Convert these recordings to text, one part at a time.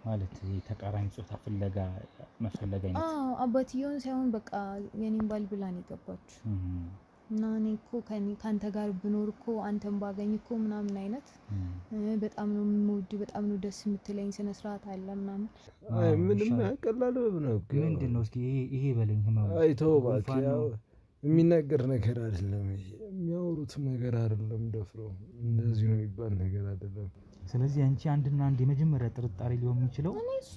ማለት ተቃራኒ ጾታ ፍለጋ መፈለግ አይነት አባትየውን ሳይሆን በቃ የኔን ባል ብላ ነው የገባችው። እና እኔ እኮ ካንተ ጋር ብኖር እኮ አንተን ባገኝ እኮ ምናምን አይነት በጣም ነው የምወድ በጣም ነው ደስ የምትለኝ ስነ ስርዓት አለ ምናምን። ምንም ያቀላል ነው ምንድነው? እስኪ ይሄ በለኝ ህመም አይተው እባክህ የሚነገር ነገር አይደለም። የሚያወሩት ነገር አይደለም። ደፍሮ እንደዚህ ነው የሚባል ነገር አይደለም። ስለዚህ አንቺ አንድና አንድ የመጀመሪያ ጥርጣሬ ሊሆን የሚችለው እሷ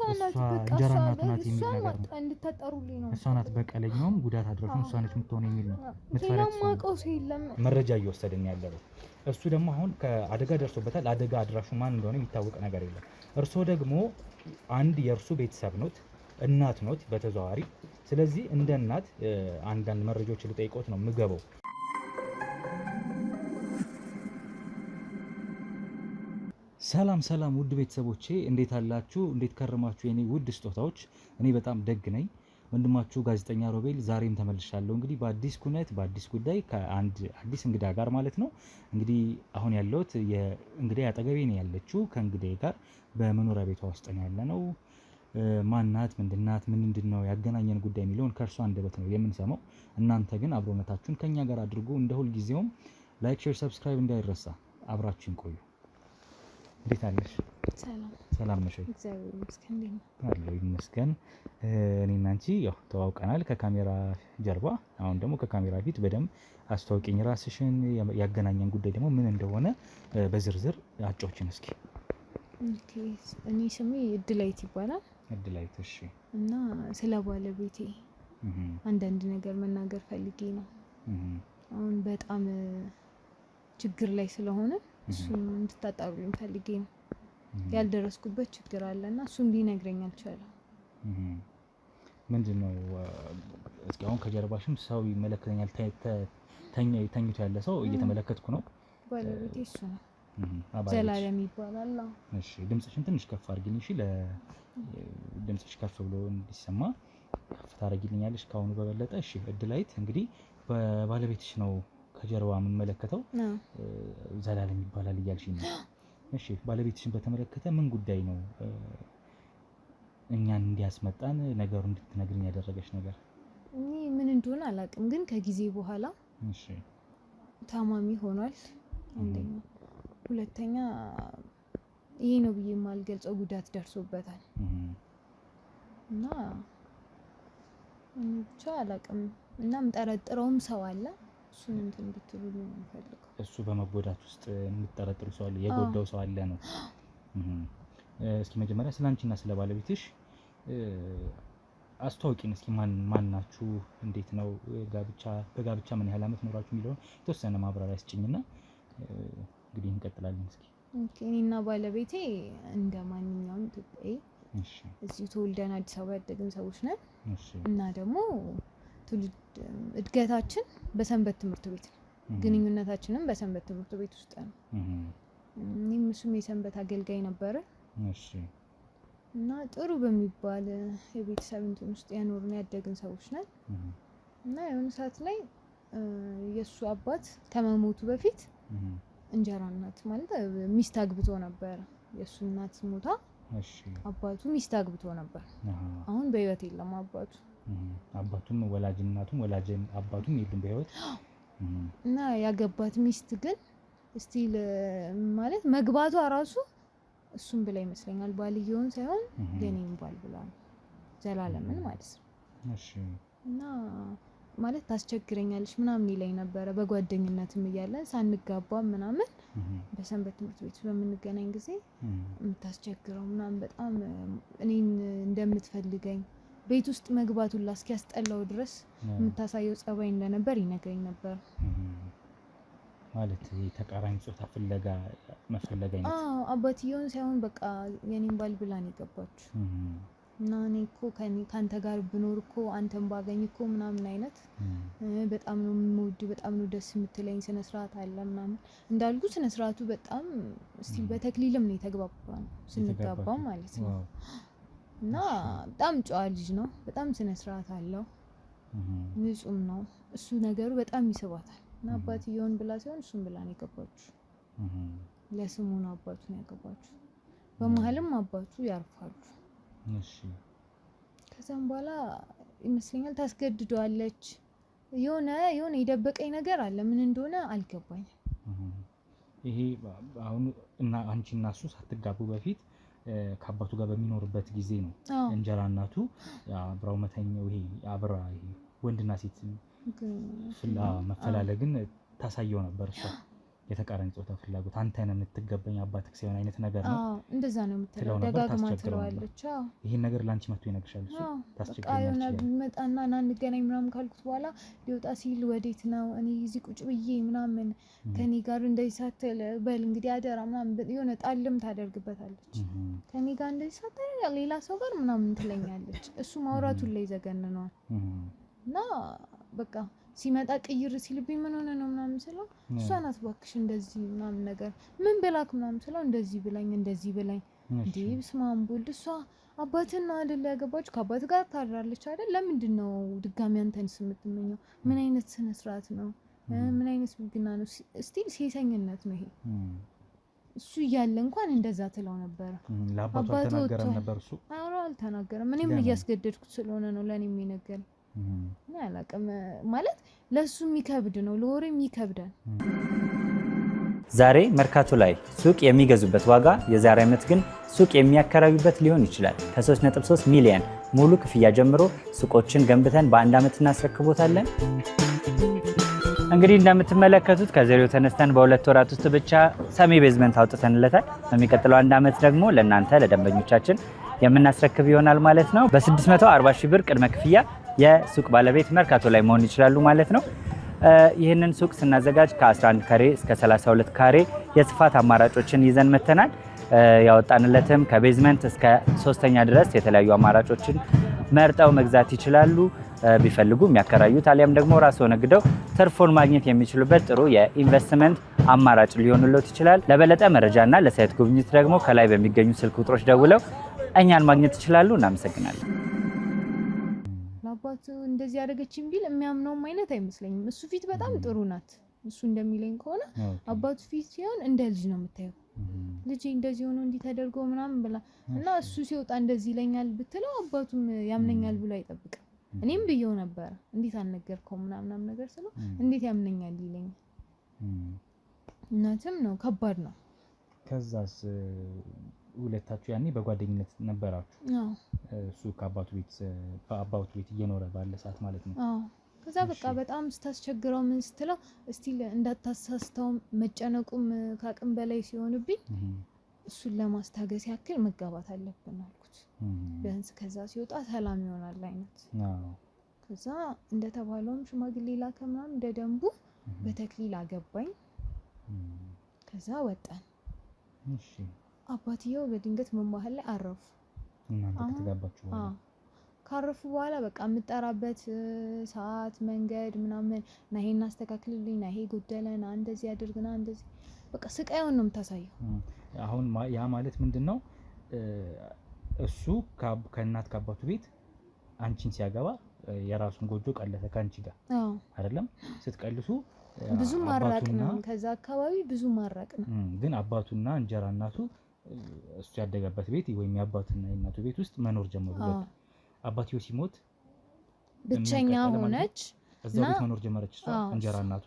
እንጀራ እናት ናት የሚል ነገር ነው። እንድታጠሩልኝ ነው። እሷ ናት በቀለኛውም ጉዳት አድራሹም እሷ ነች የምትሆነው የሚል ነው። ስለማውቀው ሰው የለም መረጃ እየወሰድን ያለው እሱ ደግሞ አሁን ከአደጋ ደርሶበታል። አደጋ አድራሹ ማን እንደሆነ የሚታወቅ ነገር የለም። እርሶ ደግሞ አንድ የእርሱ ቤተሰብ ኖት፣ እናት ኖት በተዘዋዋሪ። ስለዚህ እንደ እናት አንዳንድ መረጃዎች ልጠይቆት ነው የምገባው። ሰላም ሰላም ውድ ቤተሰቦቼ እንዴት አላችሁ? እንዴት ከረማችሁ? የኔ ውድ ስጦታዎች፣ እኔ በጣም ደግ ነኝ። ወንድማችሁ ጋዜጠኛ ሮቤል ዛሬም ተመልሻለሁ። እንግዲህ በአዲስ ኩነት በአዲስ ጉዳይ ከአንድ አዲስ እንግዳ ጋር ማለት ነው። እንግዲህ አሁን ያለሁት እንግዲህ አጠገቤ ነው ያለችው። ከእንግዳዬ ጋር በመኖሪያ ቤቷ ውስጥ ነው ያለነው። ማናት፣ ምንድናት፣ ምንድነው ያገናኘን ጉዳይ የሚለውን ከእርሷ አንደበት ነው የምንሰማው። እናንተ ግን አብሮነታችሁን ከኛ ጋር አድርጉ። እንደ ሁልጊዜውም ላይክ፣ ሼር፣ ሰብስክራይብ እንዳይረሳ። አብራችሁን ቆዩ። እንዴት አለሽ? ሰላም ነሽ? እግዚአብሔር ይመስገን። አለሁ ይመስገን። እኔና አንቺ ያው ተዋውቀናል ከካሜራ ጀርባ። አሁን ደግሞ ከካሜራ ፊት በደንብ አስተዋውቂኝ ራስሽን። ያገናኘን ጉዳይ ደግሞ ምን እንደሆነ በዝርዝር አጫውችን እስኪ። ኦኬ፣ እኔ ስሜ እድላይት ይባላል። እድላይት። እሺ። እና ስለ ባለቤቴ አንዳንድ ነገር መናገር ፈልጌ ነው። አሁን በጣም ችግር ላይ ስለሆነ እሱን እንድታጣሩልኝ ፈልጌ ነው። ያልደረስኩበት ችግር አለና እሱን ሊነግረኝ አልቻለም። ምንድነው? እስኪ አሁን ከጀርባሽም ሰው ይመለከተኛል። ተኝቶ ያለ ሰው እየተመለከትኩ ነው። ባለቤቴ እሱ ነው። ዘላለም ይባላል። እሺ፣ ድምጽሽን ትንሽ ከፍ አድርጊልኝ። እሺ፣ ለድምጽሽ ከፍ ብሎ እንዲሰማ ከፍ ታደርጊልኛለሽ ካሁኑ በበለጠ። እሺ፣ እድላይት እንግዲህ በባለቤትሽ ነው ከጀርባ የምንመለከተው። ዘላለም ይባላል እያልሽኝ ነው። እሺ፣ ባለቤትሽን በተመለከተ ምን ጉዳይ ነው እኛን እንዲያስመጣን ነገሩ እንድትነግሪኝ ያደረገሽ ነገር? እኔ ምን እንደሆነ አላውቅም፣ ግን ከጊዜ በኋላ እሺ ታማሚ ሆኗል። አንደኛ፣ ሁለተኛ ይሄ ነው ብዬ የማልገልጸው ጉዳት ደርሶበታል እና ብቻ አላውቅም እና የምጠረጥረውም ሰው አለ። እሱን እንትን እንድትሉልኝ ነው የምፈልገው። እሱ በመጎዳት ውስጥ የምትጠረጥሩ ሰው አለ፣ የጎዳው ሰው አለ ነው። እስኪ መጀመሪያ ስላንቺና ስለ ባለቤትሽ አስተዋውቂን እስኪ። ማን ናችሁ? እንዴት ነው በጋብቻ ምን ያህል አመት ኖራችሁ የሚለውን የተወሰነ ማብራሪያ ስጭኝና እንግዲህ እንቀጥላለን። እስኪ እኔና ባለቤቴ እንደ ማንኛውም ኢትዮጵያዊ እዚሁ ተወልደን አዲስ አበባ ያደግን ሰዎች ነን እና ደግሞ እድገታችን በሰንበት ትምህርት ቤት ነው። ግንኙነታችንም በሰንበት ትምህርት ቤት ውስጥ ነው። እኔም እሱም የሰንበት አገልጋይ ነበረ። እና ጥሩ በሚባል የቤተሰብ እንትን ውስጥ ያኖርን ያደግን ሰዎች ነን እና የሆነ ሰዓት ላይ የእሱ አባት ከመሞቱ በፊት እንጀራ እናት ማለት ሚስት አግብቶ ነበር። የእሱ እናት ሞታ አባቱ ሚስት አግብቶ ነበር። አሁን በህይወት የለም አባቱ። አባቱም ወላጅ እናቱም ወላጅ አባቱም የሉም በህይወት። እና ያገባት ሚስት ግን ስቲል ማለት መግባቷ ራሱ እሱም ብላ ይመስለኛል፣ ባልየውን ሳይሆን የኔን ባል ብላ ነው፣ ዘላለምን ማለት ነው። እሺ። እና ማለት ታስቸግረኛለች ምናምን ይለኝ ነበረ። በጓደኝነትም እያለን ሳንጋባ ምናምን በሰንበት ትምህርት ቤት በምንገናኝ ጊዜ የምታስቸግረው ምናምን በጣም እኔን እንደምትፈልገኝ ቤት ውስጥ መግባቱን እስኪያስጠላው ድረስ የምታሳየው ጸባይ እንደነበር ይነግረኝ ነበር። ማለት ተቃራኒ ጾታ ፍለጋ መፈለግ አይነት። አባትየውን ሳይሆን በቃ የኔን ባል ብላ ነው የገባችው። እና እኔ እኮ ካንተ ጋር ብኖር እኮ አንተን ባገኝ እኮ ምናምን አይነት በጣም ነው የምወድ በጣም ነው ደስ የምትለኝ ስነ ስርዓት አለ ምናምን። እንዳልኩ ስነ ስርዓቱ በጣም እስቲ በተክሊልም ነው የተግባባን ስንጋባም ማለት ነው። እና በጣም ጨዋ ልጅ ነው፣ በጣም ስነ ስርዓት አለው፣ ንጹም ነው። እሱ ነገሩ በጣም ይስባታል። እና አባትየውን ብላ ሳይሆን እሱን ብላ ነው የገባችው። ለስሙ ነው አባቱን ያገባችው። በመሀልም አባቱ ያርፋሉ እሺ ከዛም በኋላ ይመስለኛል ታስገድደዋለች። የሆነ የደበቀኝ ነገር አለ፣ ምን እንደሆነ አልገባኝም። ይሄ አሁን እና አንቺ እና እሱ ሳትጋቡ በፊት ከአባቱ ጋር በሚኖርበት ጊዜ ነው እንጀራ እናቱ አብራው መተኛው ይሄ አብራ ይሄ ወንድና ሴት መፈላለግን ታሳየው ነበር እሷ የተቃራኒ ጾታ ፍላጎት አንተ ነህ የምትገባኝ አባትክ ሲሆን አይነት ነገር ነው። እንደዛ ነው የምትለው ደጋግማ ትለዋለች። ይሄን ነገር ላንቺ መጥቶ ይነግርሻል እሱ ታስቸግረኛለች። ቃየና ቢመጣና ና እንገናኝ ምናምን ካልኩት በኋላ ሊወጣ ሲል ወዴት ነው እኔ እዚህ ቁጭ ብዬ ምናምን ከኔ ጋር እንደዚህ ሳትል በል እንግዲህ አደራ ምናምን የሆነ ጣልም ታደርግበታለች። ከኔ ጋር እንደዚህ ሳትል ሌላ ሰው ጋር ምናምን ትለኛለች። እሱ ማውራቱን ላይ ዘገንነዋል እና በቃ ሲመጣ ቅይር ሲልብኝ ምን ሆነ ነው ምናምን ስለው እሷ ናት እባክሽ እንደዚህ ምናምን ነገር ምን ብላክ ምናምን ስለው እንደዚህ ብላኝ እንዴ በስመ አብ ወልድ እሷ አባትና አይደል ያገባችሁ ከአባት ጋር ታድራለች አይደል ለምንድን ነው ድጋሚ አንተን የምትመኘው ምን አይነት ስነ ስርዓት ነው ምን አይነት ብልግና ነው ስቲል ሴሰኝነት ነው ይሄ እሱ እያለ እንኳን እንደዛ ትለው ነበር ለአባቱ አልተናገረም ነበር እሱ አዎ አልተናገረም እኔም እያስገደድኩት ስለሆነ ነው ለኔ የሚነገር እና አላቀም ማለት ለሱ የሚከብድ ነው ለወሬም ይከብዳል። ዛሬ መርካቶ ላይ ሱቅ የሚገዙበት ዋጋ የዛሬ ዓመት ግን ሱቅ የሚያከራዩበት ሊሆን ይችላል። ከ3.3 ሚሊዮን ሙሉ ክፍያ ጀምሮ ሱቆችን ገንብተን በአንድ ዓመት እናስረክቦታለን። እንግዲህ እንደምትመለከቱት ከዜሮ ተነስተን በሁለት ወራት ውስጥ ብቻ ሰሚ ቤዝመንት አውጥተንለታል። በሚቀጥለው አንድ ዓመት ደግሞ ለእናንተ ለደንበኞቻችን የምናስረክብ ይሆናል ማለት ነው። በ640 ሺህ ብር ቅድመ ክፍያ የሱቅ ባለቤት መርካቶ ላይ መሆን ይችላሉ ማለት ነው። ይህንን ሱቅ ስናዘጋጅ ከ11 ካሬ እስከ 32 ካሬ የስፋት አማራጮችን ይዘን መተናል። ያወጣንለትም ከቤዝመንት እስከ 3ኛ ድረስ የተለያዩ አማራጮችን መርጠው መግዛት ይችላሉ። ቢፈልጉ የሚያከራዩት አሊያም ደግሞ ራስዎ ነግደው ትርፎን ማግኘት የሚችሉበት ጥሩ የኢንቨስትመንት አማራጭ ሊሆንልዎት ይችላል። ለበለጠ መረጃና ለሳይት ጉብኝት ደግሞ ከላይ በሚገኙ ስልክ ቁጥሮች ደውለው እኛን ማግኘት ይችላሉ። እናመሰግናለን። አባቱ እንደዚህ ያደረገችኝ ቢል የሚያምነውም አይነት አይመስለኝም። እሱ ፊት በጣም ጥሩ ናት። እሱ እንደሚለኝ ከሆነ አባቱ ፊት ሲሆን እንደ ልጅ ነው የምታየው። ልጅ እንደዚህ ሆኖ እንዲህ ተደርጎ ምናምን ብላ እና እሱ ሲወጣ እንደዚህ ይለኛል ብትለው አባቱም ያምነኛል ብሎ አይጠብቅም። እኔም ብየው ነበር እንዴት አልነገርከው ምናምን ነገር ስለው እንዴት ያምነኛል ይለኛል። እናትም ነው ከባድ ነው። ከዛስ ሁለታችሁ ያኔ በጓደኝነት ነበራችሁ? እሱ ከአባቱ ቤት እየኖረ ባለ ሰዓት ማለት ነው። ከዛ በቃ በጣም ስታስቸግረው ምን ስትለው እስቲ እንዳታሳስተው መጨነቁም ካቅም በላይ ሲሆንብኝ እሱን ለማስታገስ ያክል መጋባት አለብን አልኩት። ቢያንስ ከዛ ሲወጣ ሰላም ይሆናል አይነት። ከዛ እንደተባለውም ሽማግሌ ላከ ምናምን እንደ ደንቡ በተክሊል አገባኝ። ከዛ ወጣን። እሺ አባትየው በድንገት መማህል ላይ አረፉ። እናንተ ከተጋባችሁ በኋላ ካረፉ በኋላ በቃ የምጠራበት ሰዓት መንገድ ምናምን ና ይሄን አስተካክልልኝ ና ይሄ ጎደለና እንደዚህ አድርግና እንደዚህ በቃ ስቃዩን ነው የምታሳየው። አሁን ያ ማለት ምንድነው እሱ ከእናት ከአባቱ ቤት አንቺን ሲያገባ የራሱን ጎጆ ቀለሰ ካንቺ ጋር አይደለም? ስትቀልሱ ብዙ ማራቅ ነው ከዛ አካባቢ ብዙ ማራቅ ነው። ግን አባቱና እንጀራ እናቱ እሱ ያደገበት ቤት ወይም የአባቱና የእናቱ ቤት ውስጥ መኖር ጀመሩ። አባትየው ሲሞት ብቸኛ ሆነች እዛው ቤት መኖር ጀመረች እሷ እንጀራ እናቱ።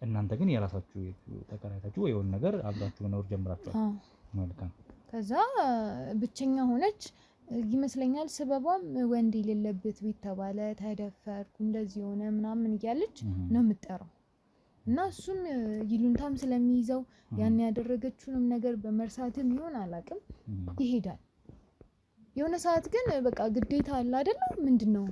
እናንተ ግን የራሳችሁ ተከራይታችሁ ወይ የሆነ ነገር አብራችሁ መኖር ጀምራችኋል። መልካም። ከዛ ብቸኛ ሆነች ይመስለኛል። ስበቧም ወንድ የሌለበት ቤት ተባለ፣ ተደፈርኩ፣ እንደዚህ ሆነ ምናምን እያለች ነው የምትጠራው። እና እሱም ይሉንታም ስለሚይዘው ያን ያደረገችውንም ነገር በመርሳትም ይሆን አላቅም ይሄዳል። የሆነ ሰዓት ግን በቃ ግዴታ አለ አይደል? ምንድነው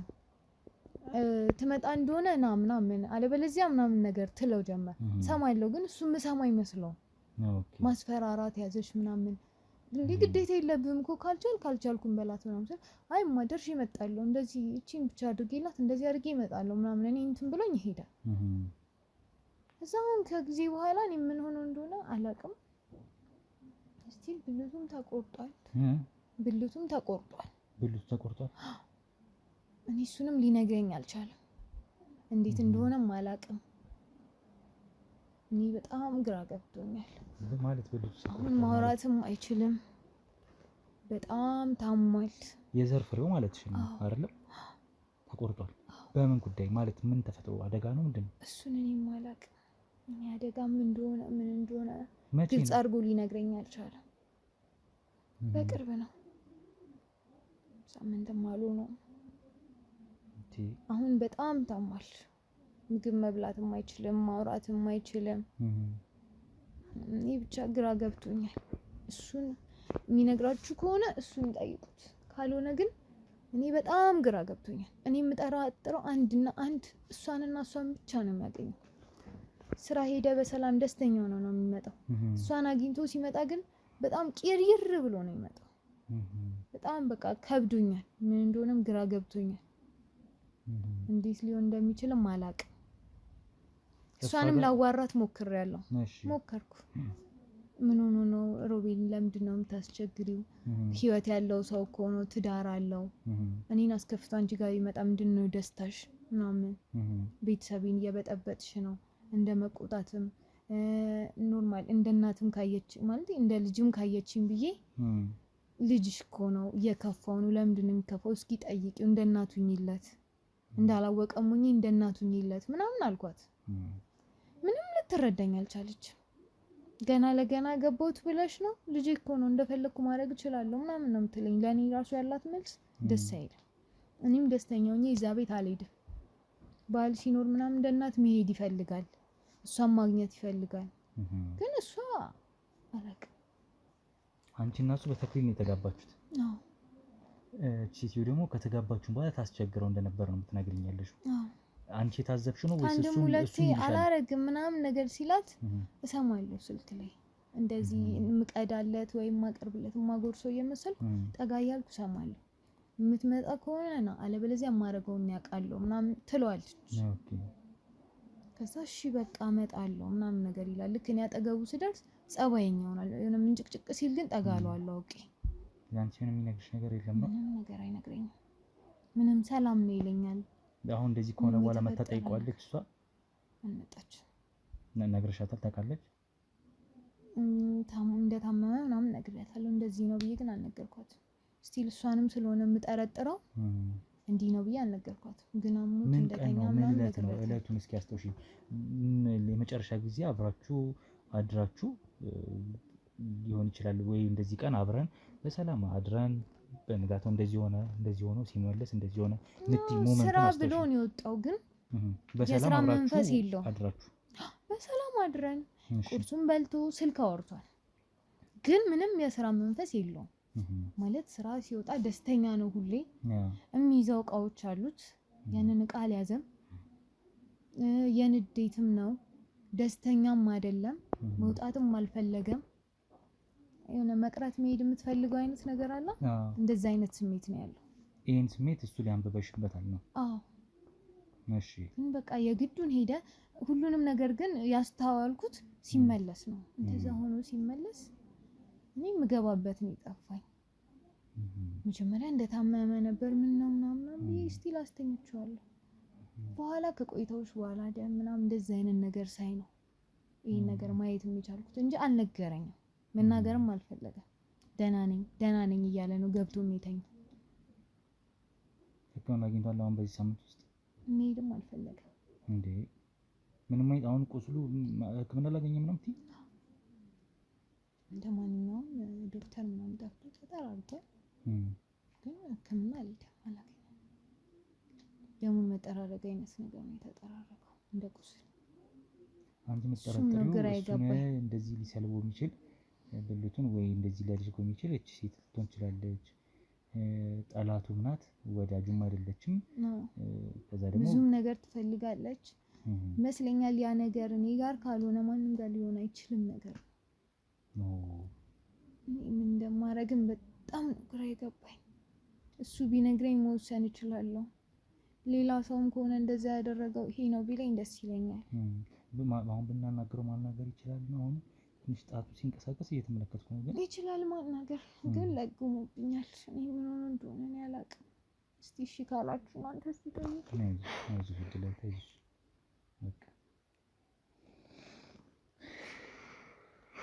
ትመጣ እንደሆነ ና ምናምን አለበለዚያ ምናምን ነገር ትለው ጀመር። ሰማይለው ግን እሱም ሰማ ይመስለው ማስፈራራት ያዘሽ ምናምን እንዴ ግዴታ የለብህም እኮ ካልቻልኩም በላት ምናምን። አይ ማደርሽ ይመጣለው እንደዚህ እቺን ብቻ አድርጌላት እንደዚህ አድርጌ ይመጣለው ምናምን እኔ እንትን ብሎኝ ይሄዳል። እዛውን ከጊዜ በኋላ እኔ ምን ሆኖ እንደሆነ አላቅም እስቲ ብልቱም ተቆርጧል። ብልቱ ተቆርጧል። እኔ እሱንም ሊነግረኝ አልቻለም። እንዴት እንደሆነም አላቅም። እኔ በጣም ግራ ገብቶኛል። ማለት ብልቱ አሁን ማውራትም አይችልም። በጣም ታሟል። የዘር ፍሬው ማለት ነው አይደለም? ተቆርጧል። በምን ጉዳይ ማለት ምን ተፈጥሮ አደጋ ነው ምንድነው? እሱን እኔም አላውቅም። እኔ አደጋ ምን እንደሆነ ግልጽ አድርጎ ሊነግረኝ አልቻለም። በቅርብ ነው፣ ሳምንትም አልሆነውም። አሁን በጣም ታሟል። ምግብ መብላትም አይችልም፣ ማውራትም አይችልም። እኔ ብቻ ግራ ገብቶኛል። እሱን የሚነግራችሁ ከሆነ እሱን ጠይቁት፣ ካልሆነ ግን እኔ በጣም ግራ ገብቶኛል። እኔ የምጠራጥረው አንድና አንድ እሷንና እሷን ብቻ ነው የሚያገኘው። ስራ ሄደ በሰላም ደስተኛ ሆኖ ነው የሚመጣው። እሷን አግኝቶ ሲመጣ ግን በጣም ቂርይር ብሎ ነው የሚመጣው። በጣም በቃ ከብዶኛል። ምን እንደሆነም ግራ ገብቶኛል። እንዴት ሊሆን እንደሚችልም አላውቅም። እሷንም ላዋራት ሞክሬያለሁ። ሞከርኩ። ምን ሆኖ ነው ሮቤል፣ ለምንድን ነው የምታስቸግሪው? ህይወት ያለው ሰው እኮ ነው፣ ትዳር አለው። እኔን አስከፍቶ አንቺ ጋር ይመጣ ምንድን ነው ደስታሽ? ምናምን ቤተሰቤን እየበጠበጥሽ ነው። እንደ መቆጣትም ኖርማል እንደ እናትም ካየች ማለት እንደ ልጅም ካየችኝ ብዬ ልጅሽ እኮ ነው እየከፋው ነው። ለምንድን ነው የሚከፋው? እስኪ ጠይቂው። እንደ እናቱኝለት እንዳላወቀሙኝ እንደ እናቱኝለት ምናምን አልኳት። ምንም ልትረዳኝ አልቻለችም። ገና ለገና ገባሁት ብለሽ ነው? ልጄ እኮ ነው እንደፈለኩ ማድረግ እችላለሁ ምናምን ነው የምትለኝ። ለኔ ራሱ ያላት መልስ ደስ አይልም። እኔም ደስተኛ ሆኜ እዛ ቤት አልሄድም። ባል ሲኖር ምናምን እንደ እናት መሄድ ይፈልጋል፣ እሷን ማግኘት ይፈልጋል። ግን እሷ አላውቅም። አንቺ እና እሱ በተክሊል ነው የተጋባችሁት? አዎ። ሴትዮ ደግሞ ከተጋባችሁ በኋላ ታስቸግረው እንደነበር ነው የምትነግሪኛለሽ። አንቺ የታዘብሽ ነው ወይስ እሱ ሁለቴ አላረግም ምናምን ነገር ሲላት እሰማለሁ ስልክ ላይ እንደዚህ ምቀዳለት ወይም ማቀርብለት ማጎርሰው እየመሰልኩ ጠጋ እያልኩ እሰማለሁ። የምትመጣ ከሆነ ና አለበለዚያ ማረገውን ያውቃለሁ ምናምን ትለዋለች። ከዛ እሺ በቃ እመጣለሁ ምናምን ነገር ይላል። ልክ እኔ አጠገቡ ስደርስ ጸባይኛ ይሆናል። የሆነ ምንጭቅጭቅ ሲል ግን ጠጋ አለዋለሁ አውቄ። ያንቺ ምንም የሚነግርሽ ነገር የለም ነው? ምንም ነገር አይነግረኝም። ምንም ሰላም ነው ይለኛል። አሁን እንደዚህ ከሆነ በኋላ መታ ጠይቀዋለች እሷ? አልመጣች። ነግረሻታል? ታውቃለች? እንደታመመ ምናምን ነግሬያታለሁ። እንደዚህ ነው ብዬ ግን አልነገርኳትም። ስቲል እሷንም ስለሆነ የምጠረጥረው እንዲህ ነው ብዬ አልነገርኳትም። ግን አሞት እንደተኛ ምናምን ነው። እለቱን እስኪ አስተውሺ። የመጨረሻ ጊዜ አብራችሁ አድራችሁ ሊሆን ይችላል ወይ? እንደዚህ ቀን አብረን በሰላም አድረን በንጋታው እንደዚህ ሆኖ ሲመለስ እንደዚህ ሆነ ምትይ ሞመንት ስራ ብሎ ነው የወጣው። ግን የስራ መንፈስ የለውም። አድራችሁ በሰላም አድረን ቁርሱን በልቶ ስልክ አወርቷል። ግን ምንም የስራ መንፈስ የለውም። ማለት ስራ ሲወጣ ደስተኛ ነው። ሁሌ የሚይዘው እቃዎች አሉት። ያንን እቃ አልያዘም። የንዴትም ነው። ደስተኛም አይደለም። መውጣትም አልፈለገም። የሆነ መቅረት መሄድ የምትፈልገው አይነት ነገር አለ። እንደዛ አይነት ስሜት ነው ያለው። ይሄን ስሜት እሱ ሊያንበበሽበታል ነው? አዎ። እሺ። ግን በቃ የግዱን ሄደ። ሁሉንም ነገር ግን ያስተዋልኩት ሲመለስ ነው። እንደዛ ሆኖ ሲመለስ እኔ የምገባበት ነው የጠፋኝ። መጀመሪያ እንደታመመ ነበር። ምን ነው ምናምን ስቲል አስተኝቼዋለሁ። በኋላ ከቆይታዎች በኋላ ደም ምናምን እንደዛ አይነት ነገር ሳይ ነው ይሄን ነገር ማየት የሚቻልኩት እንጂ አልነገረኝም። መናገርም አልፈለገም። ደህና ነኝ እያለ ነው ገብቶ የሚተኛው። ህክምና አግኝቷል አሁን በዚህ ሳምንት ውስጥ? መሄድም አልፈለገም። እንዴ ምንም አይነት አሁን ቁስሉ ህክምና አላገኘም ነው የምትይ? እንደማንኛውም ዶክተር ምናምን ጠርቶ ተጠራርቷል። ግን ህክምና አላገኘም። ደሙን መጠራረግ አይነት ነገር ነው የተጠራረገው እንደ ቁስል። አንቺ የምትጠረጥሪው እንደዚህ ሊሰልበው የሚችል ብልቱን ወይ እንደዚህ ሊያደርገው የሚችል እቺ ሴት ልትሆን ትችላለች። ጠላቱም ናት፣ ወዳጁም አይደለችም። ከዛ ደግሞ ብዙም ነገር ትፈልጋለች ይመስለኛል። ያ ነገር እኔ ጋር ካልሆነ ማንም ጋር ሊሆን አይችልም ነገር ነው። ምን እንደማረግም በጣም ግራ የገባኝ። እሱ ቢነግረኝ መወሰን እችላለሁ። ሌላ ሰውም ከሆነ እንደዛ ያደረገው ይሄ ነው ቢለኝ ደስ ይለኛል። አሁን ብናናገረው ማናገር ይችላል ነው? አሁን ትንሽ ጣቱ ሲንቀሳቀስ እየተመለከትኩ ነው። ግን ይችላል ማናገር፣ ግን ለግሞብኛል። እኔ ምን ሆነ እንደሆነ እኔ አላውቅም። እስቲ እሺ ካላችሁ እናንተ እስቲ ጠይቁ። አይዞሽ እድላይ አይዞሽ። በቃ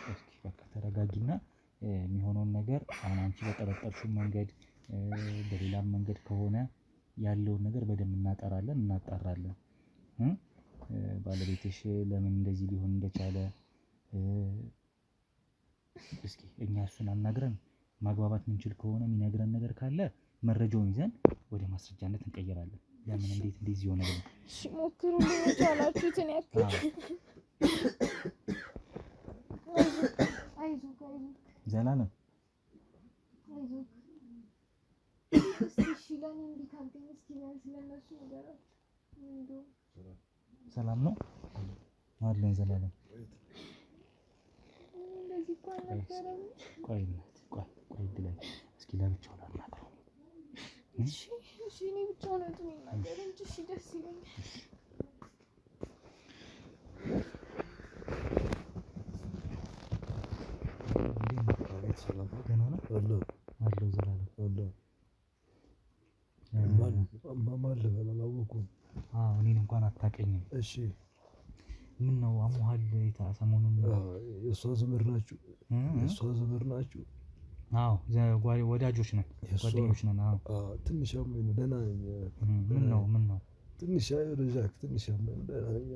እስኪ በቃ ተረጋጊና የሚሆነውን ነገር አሁን አንቺ በጠረጠርሽው መንገድ በሌላም መንገድ ከሆነ ያለውን ነገር በደንብ እናጣራለን። ባለቤትሽ ለምን እንደዚህ ሊሆን እንደቻለ እስኪ እኛ እሱን አናግረን ማግባባት የምንችል ከሆነ የሚነግረን ነገር ካለ መረጃውን ይዘን ወደ ማስረጃነት እንቀይራለን። ለምን እንዴት እንደዚህ ሆነ ብለን እሺ ሞክሩ እንደቻላችሁትን ያክል። አይዞህ ዘላለም አይዞህ። እሺ ለኔ እንዲህ ካልከኝ እስኪ ቢያንስ ለእነሱ ንገራቸው። ሰላም ነው አለን ዘላለም። እንደዚህ እኮ አልነበረም። ቆይ እድለኝ እስኪ ለብቻው ላናግረው። እሺ እኔ ብቻውን እንትን ይናገር እንጂ እሺ ደስ ይለኛል። ሰላም ደህና ነህ? አለሁ ዘላለም አለሁ። ማን ልበል አላወኩም። እኔን እንኳን አታውቀኝም። እሺ ምን ነው አሞሃል? ሰሞኑን የእሷ ዘመድ ናችሁ? የእሷ ዘመድ ናችሁ? አዎ ወዳጆች ነን፣ ጓደኞች ነን። ትንሽ አሞኝ ነው። ደህና ነኝ። ምን ነው ትንሽ ረዣክ ትንሽ አሞኝ ነው። ደህና ነኝ።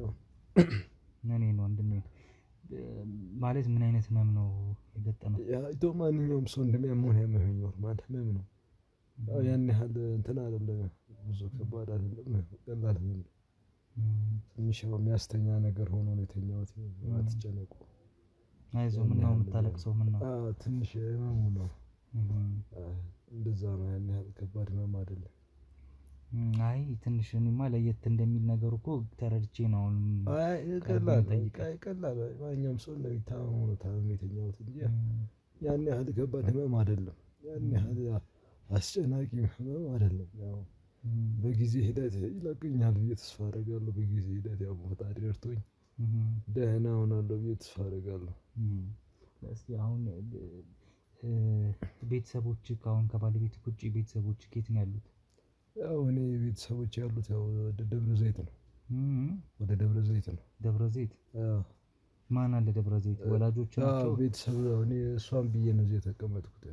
እኔ ነው ወንድሜ ማለት ምን አይነት ህመም ነው የገጠመው? ያው ማንኛውም ሰው እንደሚያመው ያመመኝ ኖርማል ህመም ነው። ያን ያህል እንትን አይደለም፣ ብዙ ከባድ አይደለም፣ ቀላል ህመም ነው። ትንሽ የሚያስተኛ ነገር ሆኖ ነው የተኛሁት። አትጨነቁ። አይዞህ። ምን ነው የምታለቅሰው? ምን ነው? ትንሽ ህመሙ ነው። እንደዛ ነው። ያን ያህል ከባድ ህመም አይደለም። አይ ትንሽ እኔማ ለየት እንደሚል ነገር እኮ ተረድቼ ነው። ቀላል ማንኛውም ሰው እንደሚታመመው ነው ታመም የተኛሁት እንጂ ያን ያህል ከባድ ህመም አይደለም። ያን ያህል አስጨናቂ ህመም አይደለም። ያው በጊዜ ሂደት ይለቅኛል ብዬ ተስፋ አደርጋለሁ። በጊዜ ሂደት ያው ፈጣሪ ረድቶኝ ደህና እሆናለሁ ብዬ ተስፋ አደርጋለሁ። እስኪ አሁን ቤተሰቦች አሁን ከባለቤት ውጭ ቤተሰቦች ከየት ነው ያሉት? ያው እኔ ቤተሰቦች ያሉት ያው ወደ ደብረ ዘይት ነው። ወደ ደብረ ዘይት ነው። ደብረ ዘይት? ማን አለ ደብረ ዘይት? ወላጆች ናቸው? ቤተሰብ ነው። እኔ እሷን ብዬ ነው እዚህ የተቀመጥኩት።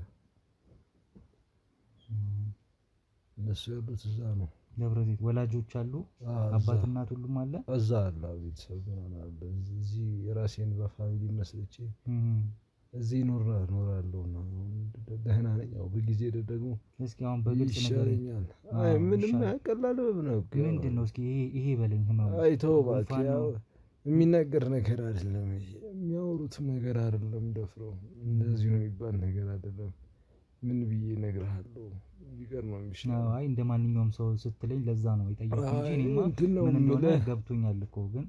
እነሱ ያሉት እዛ ነው ደብረ ዘይት። ወላጆች አሉ? አባት እናት ሁሉም አለ? እዛ አለ ቤተሰብ ምናምን አለ። እዚህ የራሴን በፋሚሊ መስርቼ እዚህ እኖራለሁ ነው። ደህና ነኝ። ያው በጊዜ ደግሞ እስኪ አሁን በግልጽ ነገር ይሻለኛል። ምንም ቀላል ነው። ምንድን ነው እስኪ ይሄ በለኝ ህመሙ። አይተው እባክህ። ያው የሚነገር ነገር አይደለም፣ የሚያወሩትም ነገር አይደለም። ደፍረው እንደዚህ ነው የሚባል ነገር አይደለም። ምን ብዬ እነግርሃለሁ? ቢቀር ነው የሚሻለው። አይ እንደ ማንኛውም ሰው ስትለኝ ለዛ ነው የጠየኩት እንጂ እኔማ ምን እንደሆነ ገብቶኛል እኮ። ግን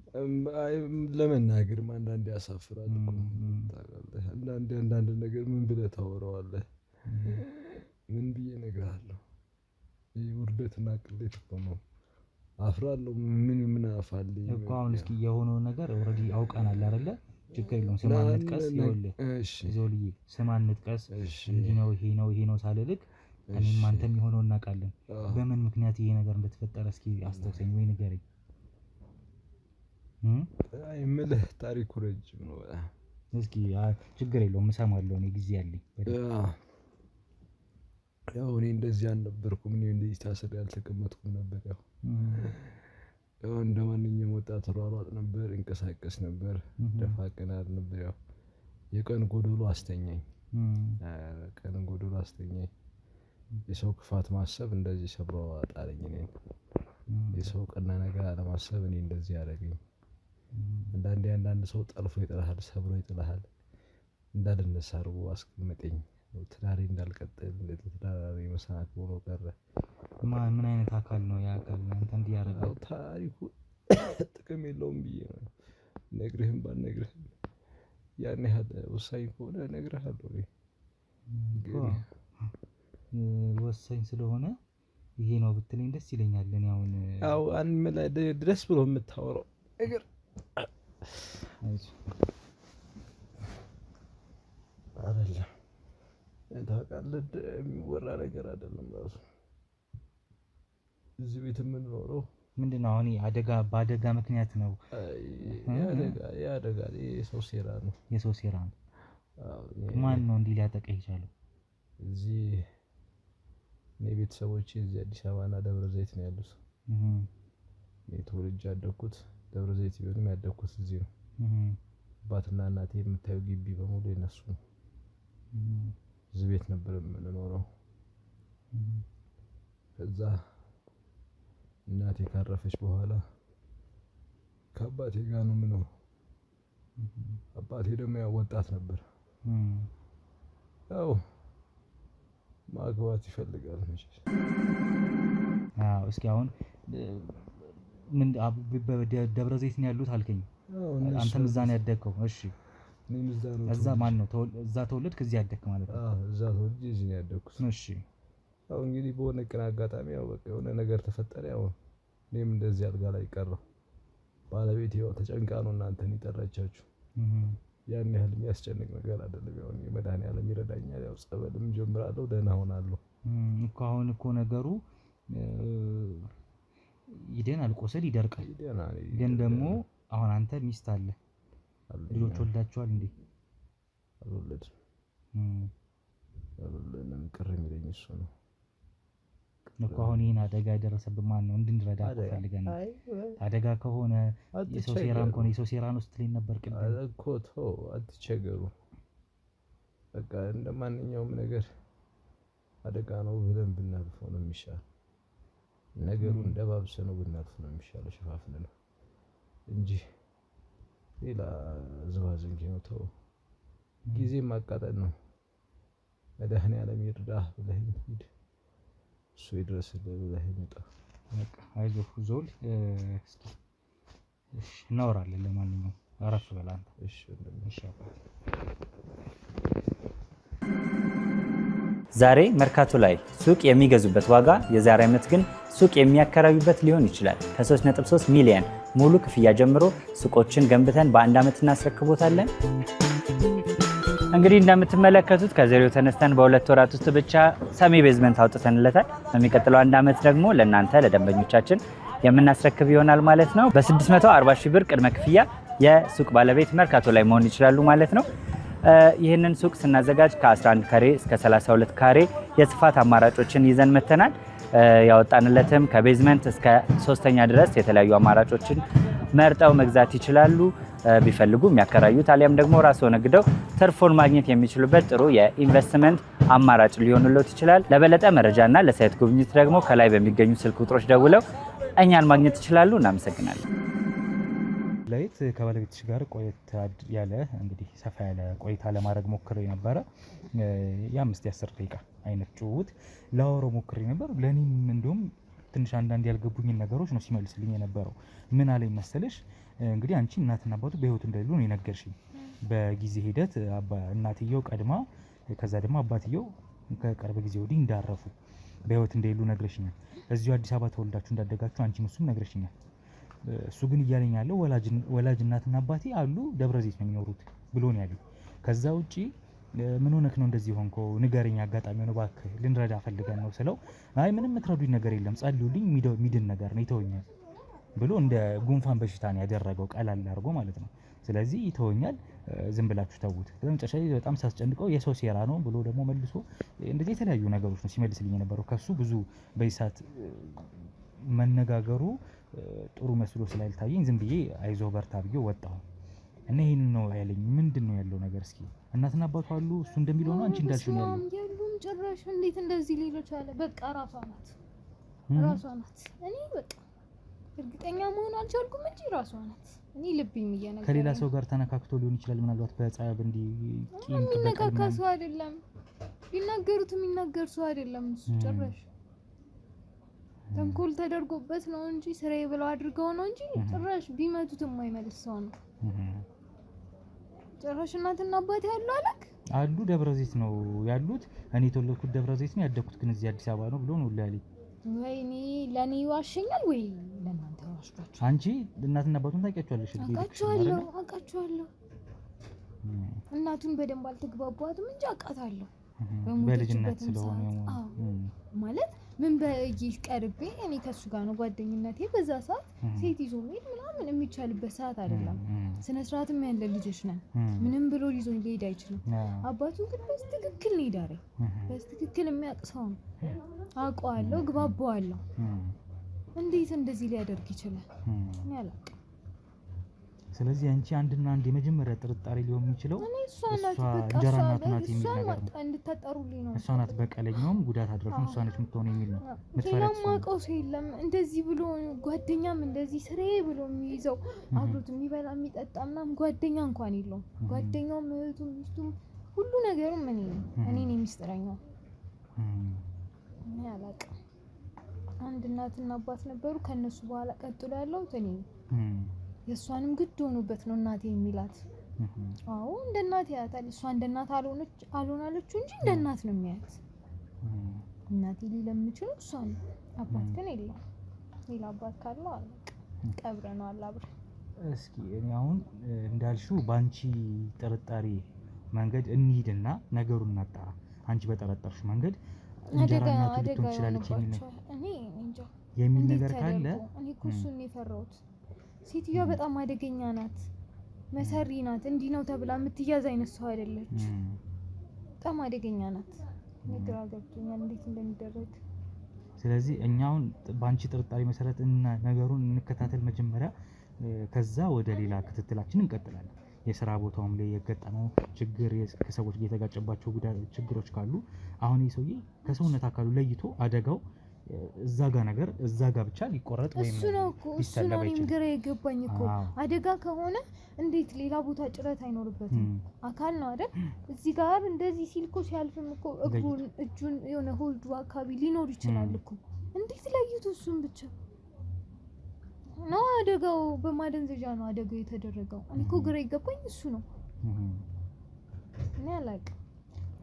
ለመናገርም አንዳንዴ ያሳፍራል እኮ ታውቃለህ። አንዳንድ ነገር ምን ብለህ ታወራዋለህ? ምን ብዬ እነግርሃለሁ? ይህ ውርደትና ቅሌት እኮ ነው። አፍራለሁ። ምን አፋልኝ እኮ አሁን እስኪ የሆነውን ነገር ኦልሬዲ አውቀናል አይደለ? ችግር የለውም። ስማን እንጥቀስ። ይኸውልህ ዞልዬ ስማን እንጥቀስ። እንዲህ ነው ይሄ ነው ሳልልክ እኔም አንተም የሆነውን እናውቃለን። በምን ምክንያት ይሄ ነገር እንደተፈጠረ እስኪ አስታውሰኝ ወይ ንገረኝ። የምልህ ታሪኩ ረጅም ነው። እስኪ ችግር የለውም እሰማለሁ። እኔ ጊዜ አለኝ። ያው እኔ እንደዚህ አልነበርኩም። እኔ እንደዚህ ታስሬ አልተቀመጥኩም ነበር። ያው እንደ ማንኛውም ወጣት ሯሯጥ ነበር፣ እንቀሳቀስ ነበር፣ ደፋ ቀና ነበር። ያው የቀን ጎዶሎ አስተኛኝ። የሰው ክፋት ማሰብ እንደዚህ ሰብሮ አጣለኝ እኔን። የሰው ቀና ነገር አለማሰብ እኔ እንደዚህ ያደረገኝ። አንዳንድ ሰው ጠልፎ ይጥልሃል፣ ሰብሮ ይጥልሃል። እንዳልነሳ አድርጎ አስቀመጠኝ። ትዳሬ እንዳልቀጥል ትዳሬ መሰናክል ሆኖ ቀረ። ምን አይነት አካል ነው ያ አካል? አንተ እንዲህ ያደረገው? ታሪኩ ጥቅም የለውም ብዬ ነው ነግርህም ባልነግርህም ያን ያህል ወሳኝ ከሆነ እነግርሃለሁ። ወሳኝ ስለሆነ ይሄ ነው ብትለኝ ደስ ይለኛል። እኔ አሁን ያው ድረስ ብሎ የምታወራው ነገር አይደለም። ታውቃለህ፣ የሚወራ ነገር አይደለም። ራሱ እዚህ ቤት የምንኖረው ምንድን ነው አሁን በአደጋ ምክንያት ነው? የአደጋ የሰው ሴራ ነው። የሰው ሴራ ነው። ማን ነው እንዲህ ሊያጠቃ ይቻላል? እዚህ እኔ ቤተሰቦቼ እዚህ አዲስ አበባና ደብረ ዘይት ነው ያሉት። እኔ ተወልጄ ያደግኩት ደብረ ዘይት ቢሆንም ያደግኩት እዚህ ነው። አባትና እናቴ የምታየው ግቢ በሙሉ የነሱ ነው። እዚህ ቤት ነበር የምንኖረው። ከዛ እናቴ ካረፈች በኋላ ከአባቴ ጋር ነው የምኖረው። አባቴ ደግሞ ያው ወጣት ነበር። ያው ማግባት ይፈልጋል መቼስ። እስኪ አሁን ምን ደብረ ዘይት ነው ያሉት አልከኝ? አንተም እዛ ነው ያደግከው? እሺ እኔም እዛ ነው። እዛ ማን ነው እዛ ተወለድክ እዚህ ያደግክ ማለት ነው? እዛ ተወልጄ እዚህ ነው ያደግኩት። እሺ ያው እንግዲህ በሆነ ቀን አጋጣሚ ያው በቃ የሆነ ነገር ተፈጠረ። ያው እኔም እንደዚህ አልጋ ላይ ቀረሁ። ባለቤቴ ያው ተጨንቃ ነው እናንተን ይጠራቻችሁ። ያን ያህል የሚያስጨንቅ ነገር አይደለም። ያው መድኃኒዓለም ይረዳኛል። ያው ጸበልም ጀምራለሁ፣ ደህና ሆናለሁ እኮ። አሁን እኮ ነገሩ ይደናል፣ ቁስል ይደርቃል። ግን ደግሞ አሁን አንተ ሚስት አለ፣ ልጆች ወልዳችኋል እንዴ? አልወለድንም። ቅር የሚለኝ እሱ ነው እኮ። አሁን ይሄን አደጋ የደረሰብን ማን ነው? እንድንረዳ ፈልገን ነው። አደጋ ከሆነ የሰው ሴራም ከሆነ የሰው ሴራ ነው ስትለኝ ነበር ቅድም እኮ። ተው አትቸገሩ። በቃ እንደማንኛውም ነገር አደጋ ነው ብለን ብናልፈው ነው የሚሻል። ነገሩን እንደባብሰነው ብናልፍ ነው የሚሻለው። ሸፋፍን ነው እንጂ ሌላ ዝባዝንኪ ነው። ተው ጊዜ ማቃጠል ነው። መድኃኒዓለም ይርዳህ ብለህ ሂድ፣ እሱ ይድረስልህ ብለህ ሂድ። በቃ አይዞህ ዞል። እሺ እናወራለን። ለማንኛውም አረፍ በል አንተ። እሺ ዛሬ መርካቶ ላይ ሱቅ የሚገዙበት ዋጋ የዛሬ ዓመት ግን ሱቅ የሚያከራዩበት ሊሆን ይችላል። ከ3.3 ሚሊዮን ሙሉ ክፍያ ጀምሮ ሱቆችን ገንብተን በአንድ ዓመት እናስረክቦታለን። እንግዲህ እንደምትመለከቱት ከዜሮ ተነስተን በሁለት ወራት ውስጥ ብቻ ሰሚ ቤዝመንት አውጥተንለታል። በሚቀጥለው አንድ ዓመት ደግሞ ለእናንተ ለደንበኞቻችን የምናስረክብ ይሆናል ማለት ነው። በ640 ሺህ ብር ቅድመ ክፍያ የሱቅ ባለቤት መርካቶ ላይ መሆን ይችላሉ ማለት ነው። ይህንን ሱቅ ስናዘጋጅ ከ11 ካሬ እስከ 32 ካሬ የስፋት አማራጮችን ይዘን መተናል። ያወጣንለትም ከቤዝመንት እስከ 3ኛ ድረስ የተለያዩ አማራጮችን መርጠው መግዛት ይችላሉ። ቢፈልጉ የሚያከራዩት አሊያም ደግሞ ራስዎ ነግደው ትርፎን ማግኘት የሚችሉበት ጥሩ የኢንቨስትመንት አማራጭ ሊሆንልዎት ይችላል። ለበለጠ መረጃና ለሳይት ጉብኝት ደግሞ ከላይ በሚገኙ ስልክ ቁጥሮች ደውለው እኛን ማግኘት ይችላሉ። እናመሰግናለን። ላይት ከባለቤትሽ ጋር ቆየት ያለ እንግዲህ ሰፋ ያለ ቆይታ ለማድረግ ሞክሬ ነበረ። የ5-10 ደቂቃ አይነት ጭውውት ላወራው ሞክሬ ነበር። ለኔም እንደውም ትንሽ አንዳንድ ያልገቡኝ ነገሮች ነው ሲመልስልኝ የነበረው። ምን አለኝ መሰለሽ? እንግዲህ አንቺ እናትና አባቱ በህይወት እንደሌሉ ነው የነገርሽኝ። በጊዜ ሂደት እናትየው ቀድማ፣ ከዛ ደግሞ አባትየው ከቅርብ ጊዜ ወዲህ እንዳረፉ በህይወት እንደሌሉ ነግረሽኛል። እዚሁ አዲስ አበባ ተወልዳችሁ እንዳደጋችሁ አንቺም እሱም ነግረሽኛል። እሱ ግን እያለኝ ያለው ወላጅ እናትና አባቴ አሉ ደብረ ዘይት ነው የሚኖሩት ብሎ ነው ያለኝ። ከዛ ውጪ ምን ሆነክ ነው እንደዚህ ሆንከው? ንገረኝ፣ አጋጣሚ ሆነ እባክህ ልንረዳ ፈልገን ነው ስለው፣ አይ ምንም የምትረዱኝ ነገር የለም፣ ጸልዩልኝ፣ ሚድን ነገር ነው ይተወኛል ብሎ እንደ ጉንፋን በሽታ ነው ያደረገው፣ ቀላል አድርጎ ማለት ነው። ስለዚህ ይተወኛል፣ ዝም ብላችሁ ተዉት። በመጨረሻ በጣም ሳስጨንቀው የሰው ሴራ ነው ብሎ ደግሞ መልሶ እንደዚህ የተለያዩ ነገሮች ነው ሲመልስልኝ የነበረው። ከሱ ብዙ በይሳት መነጋገሩ ጥሩ መስሎ ስላልታየኝ ዝም ብዬ አይዞህ በርታ ብዬ ወጣሁ እና ይሄን ነው ያለኝ። ምንድን ነው ያለው ነገር? እስኪ እናትና አባቱ አሉ እሱ እንደሚለው ነው አንቺ እንዳልሽው ነው ያለው? የሉም ጭራሽ። እንዴት እንደዚህ ሊሎች አለ። በቃ ራሷ ናት። እኔ በቃ እርግጠኛ መሆን አልቻልኩም እንጂ ራሷ ናት። እኔ ልብኝ እየነገረኝ ከሌላ ሰው ጋር ተነካክቶ ሊሆን ይችላል። ምናልባት በጸብ እንዲህ ቂም ተነካካ ሰው አይደለም። ቢናገሩት የሚናገር ሰው አይደለም እሱ ጭራሽ። ተንኮል ተደርጎበት ነው እንጂ ስራዬ ብለው አድርገው ነው እንጂ ጭራሽ ቢመቱት የማይመልስ ሰው ነው። ጭራሽ እናትና አባቴ ያሉ አሉ ደብረ ዘይት ነው ያሉት። እኔ የተወለድኩት ደብረ ዘይት ነው፣ ያደግኩት ግን እዚህ አዲስ አበባ ነው ብሎ ነው ያለኝ። ወይኔ ለኔ ዋሸኛል ወይ ለእናንተ ዋሽቷችሁ? አንቺ እናትና አባቱን ታውቂያቸዋለሽ? አውቃቸዋለሁ። እናቱን በደንብ አልተግባባትም እንጂ አውቃታለሁ። በልጅነት ስለሆነ ማለት ምን በእይህ ቀርቤ እኔ ከሱ ጋር ነው ጓደኝነቴ። በዛ ሰዓት ሴት ይዞ መሄድ ምናምን ምናምን የሚቻልበት ሰዓት አይደለም። ስነ ስርዓትም ያለ ልጆች ነን። ምንም ብሎ ይዞኝ ሊሄድ አይችልም። አባቱ ግን በትክክል ነው የዳረኝ። በትክክል የሚያውቅ ሰው ነው። አውቀዋለሁ፣ ግባባዋለሁ። እንዴት እንደዚህ ሊያደርግ ይችላል? እኔ አላውቅም። ስለዚህ አንቺ አንድና አንድ የመጀመሪያ ጥርጣሬ ሊሆን የሚችለው እሷ እንጀራ እናቱ ናት የሚል ነገር ነው። እንድታጠሩልኝ ነው። እሷ ናት በቀለኛውም ጉዳት አድራሹም እሷ ነች የምትሆነው የሚል ነው። ሌላም ማውቀው ሰው የለም እንደዚህ ብሎ ጓደኛም እንደዚህ ስሬ ብሎ የሚይዘው አብሮት የሚበላ የሚጠጣ ምናምን ጓደኛ እንኳን የለውም። ጓደኛውም እህቱም ሚስቱም ሁሉ ነገሩም እኔ ነኝ የሚስጥረኛው። እኔ አላውቅም። አንድ እናትና አባት ነበሩ። ከነሱ በኋላ ቀጥሎ ያለው እኔ ነኝ። የእሷንም ግድ ሆኖበት ነው እናቴ የሚላት። አዎ እንደ እናት ያያታል። እሷ እንደ እናት አልሆናለችው እንጂ እንደ እናት ነው የሚያያት። እናቴ ሊለምችው እሷ ነው። አባት ግን የለም። ሌላ አባት ካለው አላውቅም። ቀብረነዋል አብረን። እስኪ እኔ አሁን እንዳልሽው ባንቺ ጥርጣሬ መንገድ እንሂድና ነገሩን እናጣራ። አንቺ በጠረጠርሽ መንገድ እንጀራ እናቱ ልትሆን ትችላለች የሚል ነገር ካለ እኔ እኮ እሱን ነው የፈራሁት። ሴትዮዋ በጣም አደገኛ ናት፣ መሰሪ ናት። እንዲህ ነው ተብላ የምትያዝ አይነት ሰው አይደለች። በጣም አደገኛ ናት። ግራ ገብቶኛል እንዴት እንደሚደረግ። ስለዚህ እኛውን በአንቺ ጥርጣሬ መሰረት ነገሩን እንከታተል መጀመሪያ፣ ከዛ ወደ ሌላ ክትትላችን እንቀጥላለን። የስራ ቦታውም ላይ የገጠመው ችግር፣ ከሰዎች ጋር የተጋጨባቸው ችግሮች ካሉ አሁን ይህ ሰውዬ ከሰውነት አካሉ ለይቶ አደጋው እዛ ጋር ነገር እዛ ጋር ብቻ ሊቆረጥ ወይም እሱ ነው እኔም ግራ የገባኝ እኮ። አደጋ ከሆነ እንዴት ሌላ ቦታ ጭረት አይኖርበትም? አካል ነው አይደል? እዚህ ጋር እንደዚህ ሲል እኮ ሲያልፍም እኮ እግሩን እጁን የሆነ ሆልዱ አካባቢ ሊኖር ይችላል እኮ። እንዴት ለይቶ እሱን ብቻ ነው? አደጋው በማደንዘዣ ነው አደጋው የተደረገው። እኔ እኮ ግራ የገባኝ እሱ ነው። እኔ አላውቅም።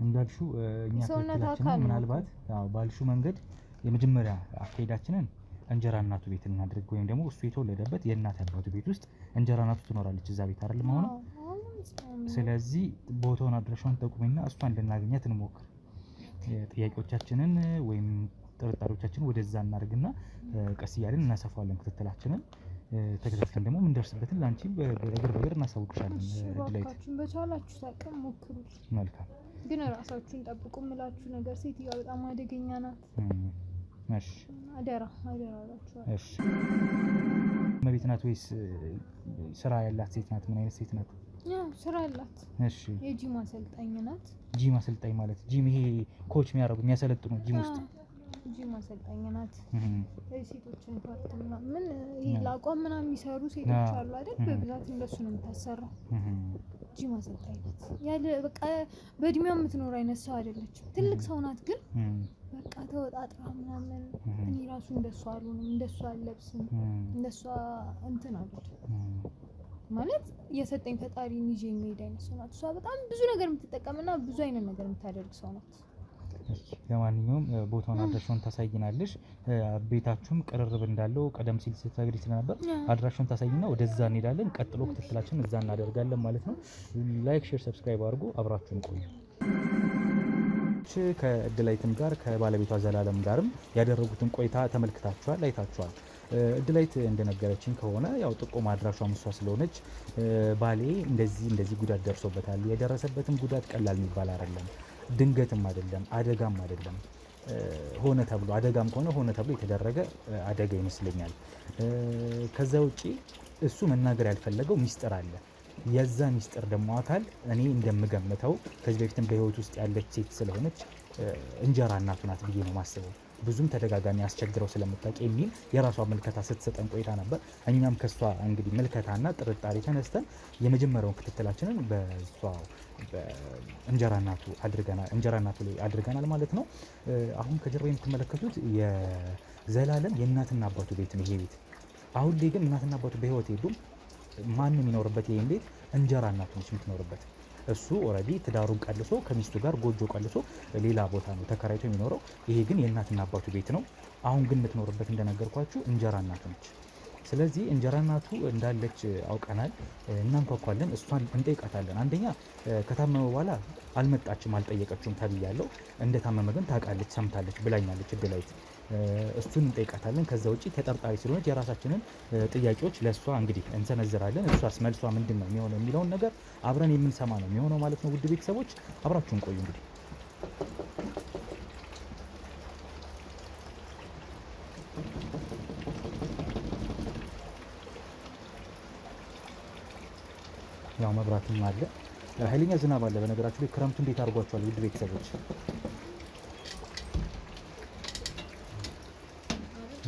እንዳልሽው እኛ ክትትላችን ምናልባት ባልሽው መንገድ የመጀመሪያ አካሄዳችንን እንጀራ እናቱ ቤት እናድርግ፣ ወይም ደግሞ እሱ የተወለደበት የእናት አባቱ ቤት ውስጥ እንጀራ እናቱ ትኖራለች እዛ ቤት አይደል ማለት ነው። ስለዚህ ቦታውን አድራሻውን ጠቁመና እሷን እንድናገኛት እንሞክር። ጥያቄዎቻችንን ወይም ጥርጣሬዎቻችንን ወደዛ እናድርግና ቀስ እያልን እናሰፋዋለን ክትትላችንን። ተከታትለን ደግሞ የምንደርስበትን ለአንቺ በእግር በእግር እናሳውቅሻለን። እድላችሁን በቻላችሁ ታቀም ሞክሩ። መልካም ግን ራሳችሁን ጠብቁ የምላችሁ ነገር ሴትዮዋ በጣም አደገኛ ናት። እሺ አደራ አላችኋለሁ። እሺ መቤት ናት ወይስ ስራ ያላት ሴት ናት? ምን አይነት ሴት ናት? ያው ስራ አላት። እሺ የጂም አሰልጣኝ ናት። ጂም አሰልጣኝ ማለት ጂም ይሄ ኮች የሚያሰለጥኑ ጂም ውስጥ ጂም አሰልጣኝ ናት። የሴቶችን ፓርት ምናምን ይሄ ላቋም ምናምን የሚሰሩ ሴቶች አሉ አይደል? በብዛት እንደሱ ነው የምታሰራው። ጂም አሰልጣኝ ናት። ያለ በቃ በእድሜዋ የምትኖር አይነት ሰው አይደለችም። ትልቅ ሰው ናት ግን በቃ ተወጣጥራ ምናምን። እኔ ራሱ እንደሷ አልሆንም፣ እንደሷ አልለብስም፣ እንደሷ እንትን አይደል ማለት የሰጠኝ ፈጣሪ ይዤ የሚሄድ አይነት ሰው ናት። እሷ በጣም ብዙ ነገር የምትጠቀምና ብዙ አይነት ነገር የምታደርግ ሰው ናት። ለማንኛውም ቦታውን አድራሻውን ታሳይናለሽ። ቤታችሁም ቅርርብ እንዳለው ቀደም ሲል ስትነግሪ ስለነበር አድራሻውን ታሳይና ወደዛ እንሄዳለን። ቀጥሎ ክትትላችን እዛ እናደርጋለን ማለት ነው። ላይክ፣ ሼር፣ ሰብስክራይብ አድርጉ። አብራችሁን ቆዩ። ከእድላይትም ጋር ከባለቤቷ ዘላለም ጋርም ያደረጉትን ቆይታ ተመልክታችኋል፣ አይታችኋል። እድላይት እንደነገረችኝ ከሆነ ያው ጥቆማ አድራሿም እሷ ስለሆነች ባሌ እንደዚህ ጉዳት ደርሶበታል። የደረሰበትም ጉዳት ቀላል የሚባል አይደለም፣ ድንገትም አይደለም፣ አደጋም አይደለም። ሆነ ተብሎ አደጋም ከሆነ ሆነ ተብሎ የተደረገ አደጋ ይመስለኛል። ከዛ ውጪ እሱ መናገር ያልፈለገው ሚስጥር አለ። የዛ ሚስጥር ደግሞ አካል እኔ እንደምገምተው ከዚህ በፊትም በህይወት ውስጥ ያለች ሴት ስለሆነች እንጀራ እናቱ ናት ብዬ ነው ማስበው። ብዙም ተደጋጋሚ አስቸግረው ስለምታውቅ የሚል የራሷ ምልከታ ስትሰጠን ቆይታ ነበር። እኛም ከሷ እንግዲህ ምልከታና ጥርጣሬ ተነስተን የመጀመሪያውን ክትትላችንን በሷ እንጀራ እናቱ ላይ አድርገናል ማለት ነው። አሁን ከጀርባ የምትመለከቱት የዘላለም የእናትና አባቱ ቤት ነው። ይሄ ቤት አሁን ላይ ግን እናትና አባቱ በህይወት የሉም። ማንም የሚኖርበት ይሄን ቤት እንጀራ እናቱ ነች የምትኖርበት። እሱ ኦልሬዲ ትዳሩን ቀልሶ ከሚስቱ ጋር ጎጆ ቀልሶ ሌላ ቦታ ነው ተከራይቶ የሚኖረው። ይሄ ግን የእናትና አባቱ ቤት ነው። አሁን ግን የምትኖርበት እንደነገርኳችሁ እንጀራ እናቱ ነች። ስለዚህ እንጀራ እናቱ እንዳለች አውቀናል። እናንኳኳለን፣ እሷን እንጠይቃታለን። አንደኛ ከታመመ በኋላ አልመጣችም አልጠየቀችውም ተብያለሁ። እንደታመመ ግን ታውቃለች ሰምታለች ብላኛለች እድላይት። እሱን እንጠይቃታለን። ከዛ ውጪ ተጠርጣሪ ስለሆነች የራሳችንን ጥያቄዎች ለእሷ እንግዲህ እንሰነዝራለን። እሷስ መልሷ ምንድን ነው የሚሆነው የሚለውን ነገር አብረን የምንሰማ ነው የሚሆነው ማለት ነው። ውድ ቤተሰቦች አብራችሁን ቆዩ። እንግዲህ ያው መብራትም አለ፣ ኃይለኛ ዝናብ አለ። በነገራችሁ ላይ ክረምቱ እንዴት አድርጓቸዋል ውድ ቤተሰቦች።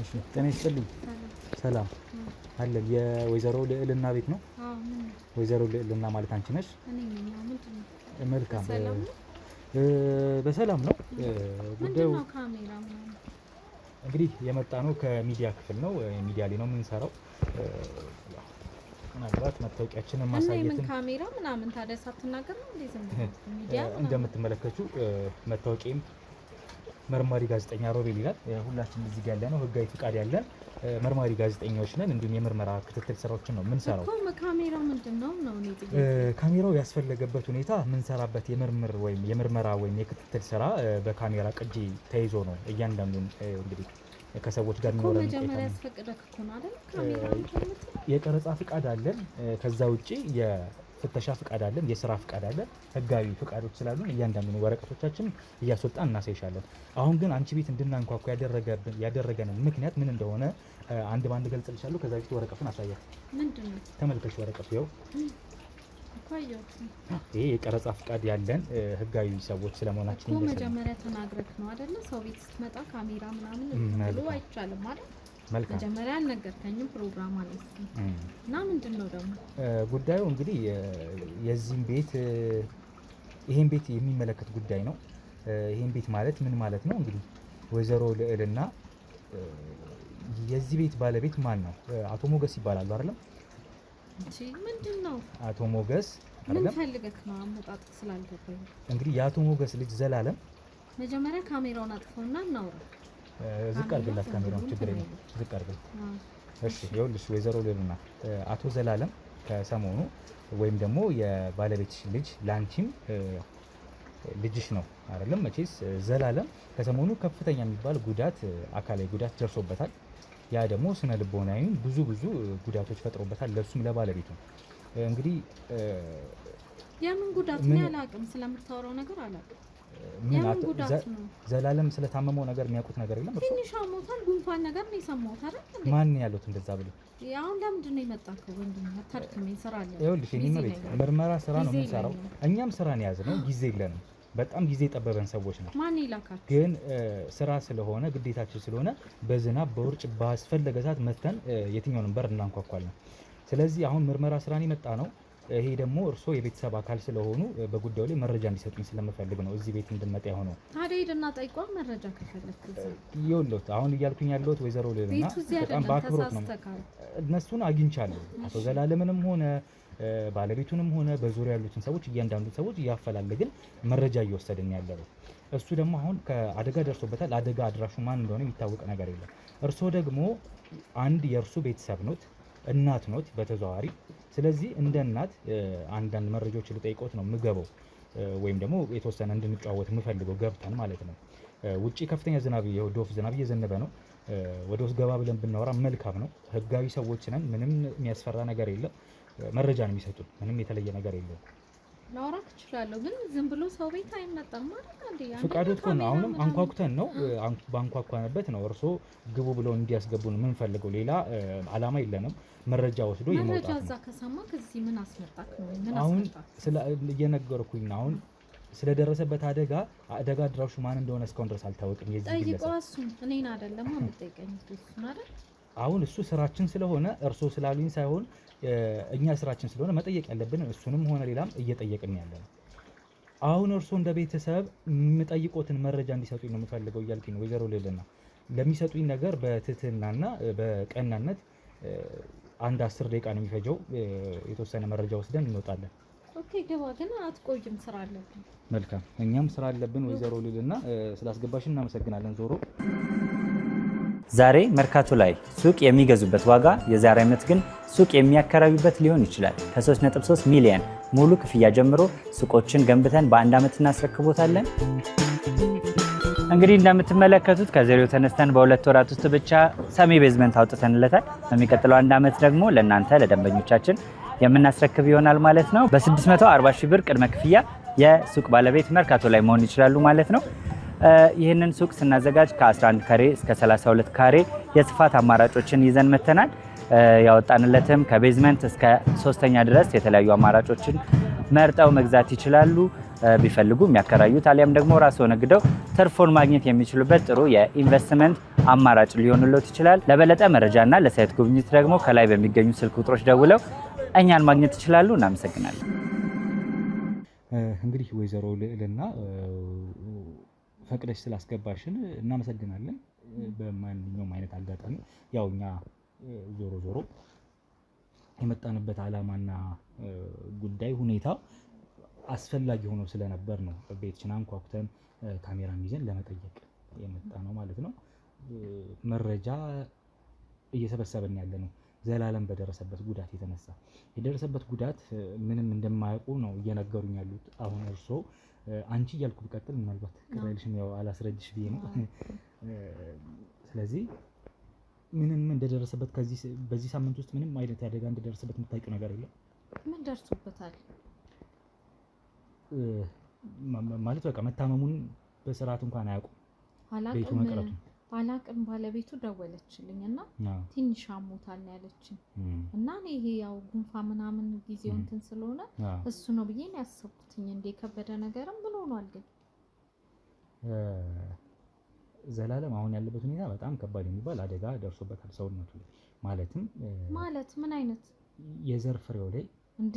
እሺ ጤና ይስጥልኝ። ሰላም አለን። የወይዘሮ ልዕልና ቤት ነው? ወይዘሮ ልዕልና ማለት አንቺ ነሽ? መልካም በሰላም ነው። ጉዳዩ እንግዲህ የመጣ ነው ከሚዲያ ክፍል ነው። ሚዲያ ላይ ነው የምንሰራው። ምናልባት መታወቂያችንን ማሳየትን ካሜራ ምናምን ታዲያ ሳትናገር ነው እንዴ? ዝም ሚዲያ እንደምትመለከቱ መታወቂያም መርማሪ ጋዜጠኛ ሮቤል ይላል። ሁላችንም እዚህ ጋር ያለነው ህጋዊ ፍቃድ ያለን መርማሪ ጋዜጠኞች ነን። እንዲሁም የምርመራ ክትትል ስራዎችን ነው የምንሰራው። ካሜራው ምንድነው ነው? ካሜራው ያስፈለገበት ሁኔታ የምንሰራበት የምርመራ ወይም የክትትል ስራ በካሜራ ቅጂ ተይዞ ነው። እያንዳንዱን እንግዲህ ከሰዎች ጋር የሚኖረን መጀመሪያ ያስፈቀደክ እኮ ነው አይደል? ካሜራው የቀረጻ ፍቃድ አለን። ከዛ ውጪ የፍተሻ ፍቃድ አለን፣ የስራ ፍቃድ አለን። ህጋዊ ፍቃዶች ስላሉን እያንዳንዱን ወረቀቶቻችን እያስወጣን እናሳይሻለን። አሁን ግን አንቺ ቤት እንድናንኳኳ ያደረገንን ምክንያት ምን እንደሆነ አንድ ባንድ ገልጽልሻለሁ። ከዛ በፊት ወረቀቱን አሳያት። ምንድነው? ተመልከሽ ወረቀቱ ይኸው። ይሄ የቀረጻ ፍቃድ ያለን ህጋዊ ሰዎች ስለመሆናችን እኮ መጀመሪያ ተናግረክ ነው አይደለ? ሰው ቤት ስትመጣ ካሜራ ምናምን ብሎ አይቻልም አይደል? መጀመሪያ አልነገርከኝም። ፕሮግራም አለኝ እና ምንድነው ደግሞ ጉዳዩ? እንግዲህ የዚህን ቤት ይሄን ቤት የሚመለከት ጉዳይ ነው። ይሄን ቤት ማለት ምን ማለት ነው? እንግዲህ ወይዘሮ ልዕልና የዚህ ቤት ባለቤት ማን ነው? አቶ ሞገስ ይባላሉ አይደለም? እሺ ምንድነው? አቶ ሞገስ ምን ፈልገክ ነው? አመጣጥ ስላልገባኝ እንግዲህ የአቶ ሞገስ ልጅ ዘላለም። መጀመሪያ ካሜራውን አጥፈውና እናውራ። ዝቅ አድርግላት ካሜራውን፣ ችግር የለም ዝቅ አድርግላት። እሺ ይኸውልሽ ወይዘሮ ልዕልና አቶ ዘላለም ከሰሞኑ ወይም ደግሞ የባለቤትሽ ልጅ ላንቺም ልጅሽ ነው አይደለም? መቼስ ዘላለም ከሰሞኑ ከፍተኛ የሚባል ጉዳት፣ አካላዊ ጉዳት ደርሶበታል። ያ ደግሞ ስነ ልቦናዊም ብዙ ጉዳቶች ፈጥሮበታል፣ ለሱም ለባለቤቱ። እንግዲህ የምን ጉዳት ነው? አላውቅም፣ ስለምታወራው ነገር አላውቅም። የምን ጉዳት ነው? ዘላለም ስለታመመው ነገር የሚያውቁት ነገር የለም? ትንሽ አሞታል፣ ጉንፋን ነገር ነው የሰማሁት አይደል? ማን ያሉት እንደዛ ብሎ? አሁን ለምንድን ነው የመጣከው? ወንድም አታድክመኝ፣ ስራ አለ። ይኸውልሽ እኔ ነው ምርመራ ስራ ነው የምንሰራው። እኛም ስራ ነው የያዝነው፣ ጊዜ የለንም። በጣም ጊዜ ጠበበን ሰዎች ነው። ማን ይላካችሁ? ግን ስራ ስለሆነ ግዴታችን ስለሆነ በዝናብ በውርጭ ባስፈለገ ሰዓት መተን የትኛውንም በር እናንኳኳለን። ስለዚህ አሁን ምርመራ ስራን የመጣ ነው። ይሄ ደግሞ እርስዎ የቤተሰብ አካል ስለሆኑ በጉዳዩ ላይ መረጃ እንዲሰጡኝ ስለምፈልግ ነው እዚህ ቤት እንድንመጣ የሆነው። ታዲያ ሄድና ጠይቋ መረጃ ከፈለክ። ይኸውልዎት አሁን እያልኩኝ ያለሁት ወይዘሮ ልዕልና በጣም በአክብሮት ነው። እነሱን አግኝቻለሁ። አቶ ዘላለምንም ሆነ ባለቤቱንም ሆነ በዙሪያ ያሉትን ሰዎች እያንዳንዱ ሰዎች እያፈላለግን መረጃ እየወሰድን ያለው። እሱ ደግሞ አሁን ከአደጋ ደርሶበታል። አደጋ አድራሹ ማን እንደሆነ የሚታወቅ ነገር የለም። እርስዎ ደግሞ አንድ የእርሱ ቤተሰብ ኖት፣ እናት ኖት በተዘዋዋሪ። ስለዚህ እንደ እናት አንዳንድ መረጃዎች ልጠይቆት ነው የምገባው፣ ወይም ደግሞ የተወሰነ እንድንጫወት የምፈልገው ገብተን ማለት ነው። ውጪ ከፍተኛ ዝናብ፣ የዶፍ ዝናብ እየዘነበ ነው። ወደ ውስጥ ገባ ብለን ብናወራ መልካም ነው። ህጋዊ ሰዎች ነን። ምንም የሚያስፈራ ነገር የለም። መረጃ ነው የሚሰጡን። ምንም የተለየ ነገር የለውም። ላውራክ እችላለሁ፣ ግን ዝም ብሎ ሰው ቤት አይመጣም ማለት እንዴ? ፍቃዶት ከሆነ አሁንም አንኳኩተን ነው ባንኳኳንበት ነው እርስዎ ግቡ ብለው እንዲያስገቡን የምንፈልገው። ሌላ አላማ የለንም። መረጃ ወስዶ የመውጣት ነው። መረጃ እዛ ከሰማ ከዚህ ምን አስመጣክ ነው? ምን አሁን አስመጣክ? እየነገርኩኝ አሁን ስለደረሰበት አደጋ አድራሹ ማን እንደሆነ እስካሁን ድረስ አልታወቅም። የዚህ ግለሰብ ጠይቀው። እሱን እኔን አይደለም የምጠይቀኝ፣ እሱን አይደል? አሁን እሱ ስራችን ስለሆነ እርስዎ ስላሉኝ ሳይሆን እኛ ስራችን ስለሆነ መጠየቅ ያለብን እሱንም ሆነ ሌላም እየጠየቅን ያለ ነው። አሁን እርስዎ እንደ ቤተሰብ የምጠይቆትን መረጃ እንዲሰጡኝ ነው የምፈልገው እያልኩኝ ነው ወይዘሮ ልዕልና። ለሚሰጡኝ ነገር በትህትናና በቀናነት አንድ 10 ደቂቃ ነው የሚፈጀው። የተወሰነ መረጃ ወስደን እንወጣለን። ኦኬ ገባ። ግን አትቆይም፣ ስራ አለብን። መልካም፣ እኛም ስራ አለብን ወይዘሮ ልዕልና። ስላስገባሽን እናመሰግናለን። ዞሮ ዛሬ መርካቶ ላይ ሱቅ የሚገዙበት ዋጋ የዛሬ ዓመት ግን ሱቅ የሚያከራዩበት ሊሆን ይችላል። ከ3.3 ሚሊዮን ሙሉ ክፍያ ጀምሮ ሱቆችን ገንብተን በአንድ ዓመት እናስረክቦታለን። እንግዲህ እንደምትመለከቱት ከዜሮ ተነስተን በሁለት ወራት ውስጥ ብቻ ሰሚ ቤዝመንት አውጥተንለታል። በሚቀጥለው አንድ ዓመት ደግሞ ለእናንተ ለደንበኞቻችን የምናስረክብ ይሆናል ማለት ነው። በ640 ሺህ ብር ቅድመ ክፍያ የሱቅ ባለቤት መርካቶ ላይ መሆን ይችላሉ ማለት ነው። ይህንን ሱቅ ስናዘጋጅ ከ11 ካሬ እስከ 32 ካሬ የስፋት አማራጮችን ይዘን መተናል። ያወጣንለትም ከቤዝመንት እስከ ሶስተኛ ድረስ የተለያዩ አማራጮችን መርጠው መግዛት ይችላሉ። ቢፈልጉ የሚያከራዩት አሊያም ደግሞ ራስዎ ነግደው ትርፎን ማግኘት የሚችሉበት ጥሩ የኢንቨስትመንት አማራጭ ሊሆንልዎት ይችላል። ለበለጠ መረጃና ለሳይት ጉብኝት ደግሞ ከላይ በሚገኙ ስልክ ቁጥሮች ደውለው እኛን ማግኘት ይችላሉ። እናመሰግናለን። እንግዲህ ወይዘሮ ልዕልና ፈቅደሽ ስላስገባሽን እናመሰግናለን። በማንኛውም አይነት አጋጣሚ ያው እኛ ዞሮ ዞሮ የመጣንበት ዓላማና ጉዳይ ሁኔታ አስፈላጊ ሆኖ ስለነበር ነው ቤትችን አንኳኩተን ካሜራም ይዘን ለመጠየቅ የመጣ ነው ማለት ነው። መረጃ እየሰበሰብን ያለ ነው። ዘላለም በደረሰበት ጉዳት የተነሳ የደረሰበት ጉዳት ምንም እንደማያውቁ ነው እየነገሩኝ ያሉት። አሁን እርሶ አንቺ እያልኩ ብቀጥል ምናልባት ቅራይልሽም ያው አላስረጅሽ ብዬ ነው። ስለዚህ ምንም እንደደረሰበት በዚህ ሳምንት ውስጥ ምንም አይነት አደጋ እንደደረሰበት የምታውቂው ነገር የለም? ምን ደርሶበታል ማለት በቃ መታመሙን በስርዓት እንኳን አያውቁም። ቤቱ መቅረቱ አላቅም። ባለቤቱ ደወለችልኝ እና ትንሽ አሞታል ነው ያለችኝ። እና እኔ ይሄ ያው ጉንፋ ምናምን ጊዜው እንትን ስለሆነ እሱ ነው ብዬ ነው ያሰብኩትኝ። እንደ ከበደ ነገርም ምን ሆኗል ግን? ዘላለም አሁን ያለበት ሁኔታ በጣም ከባድ የሚባል አደጋ ደርሶበታል ሰውነቱ ላይ። ማለት ምን አይነት የዘር ፍሬው ላይ እንዴ?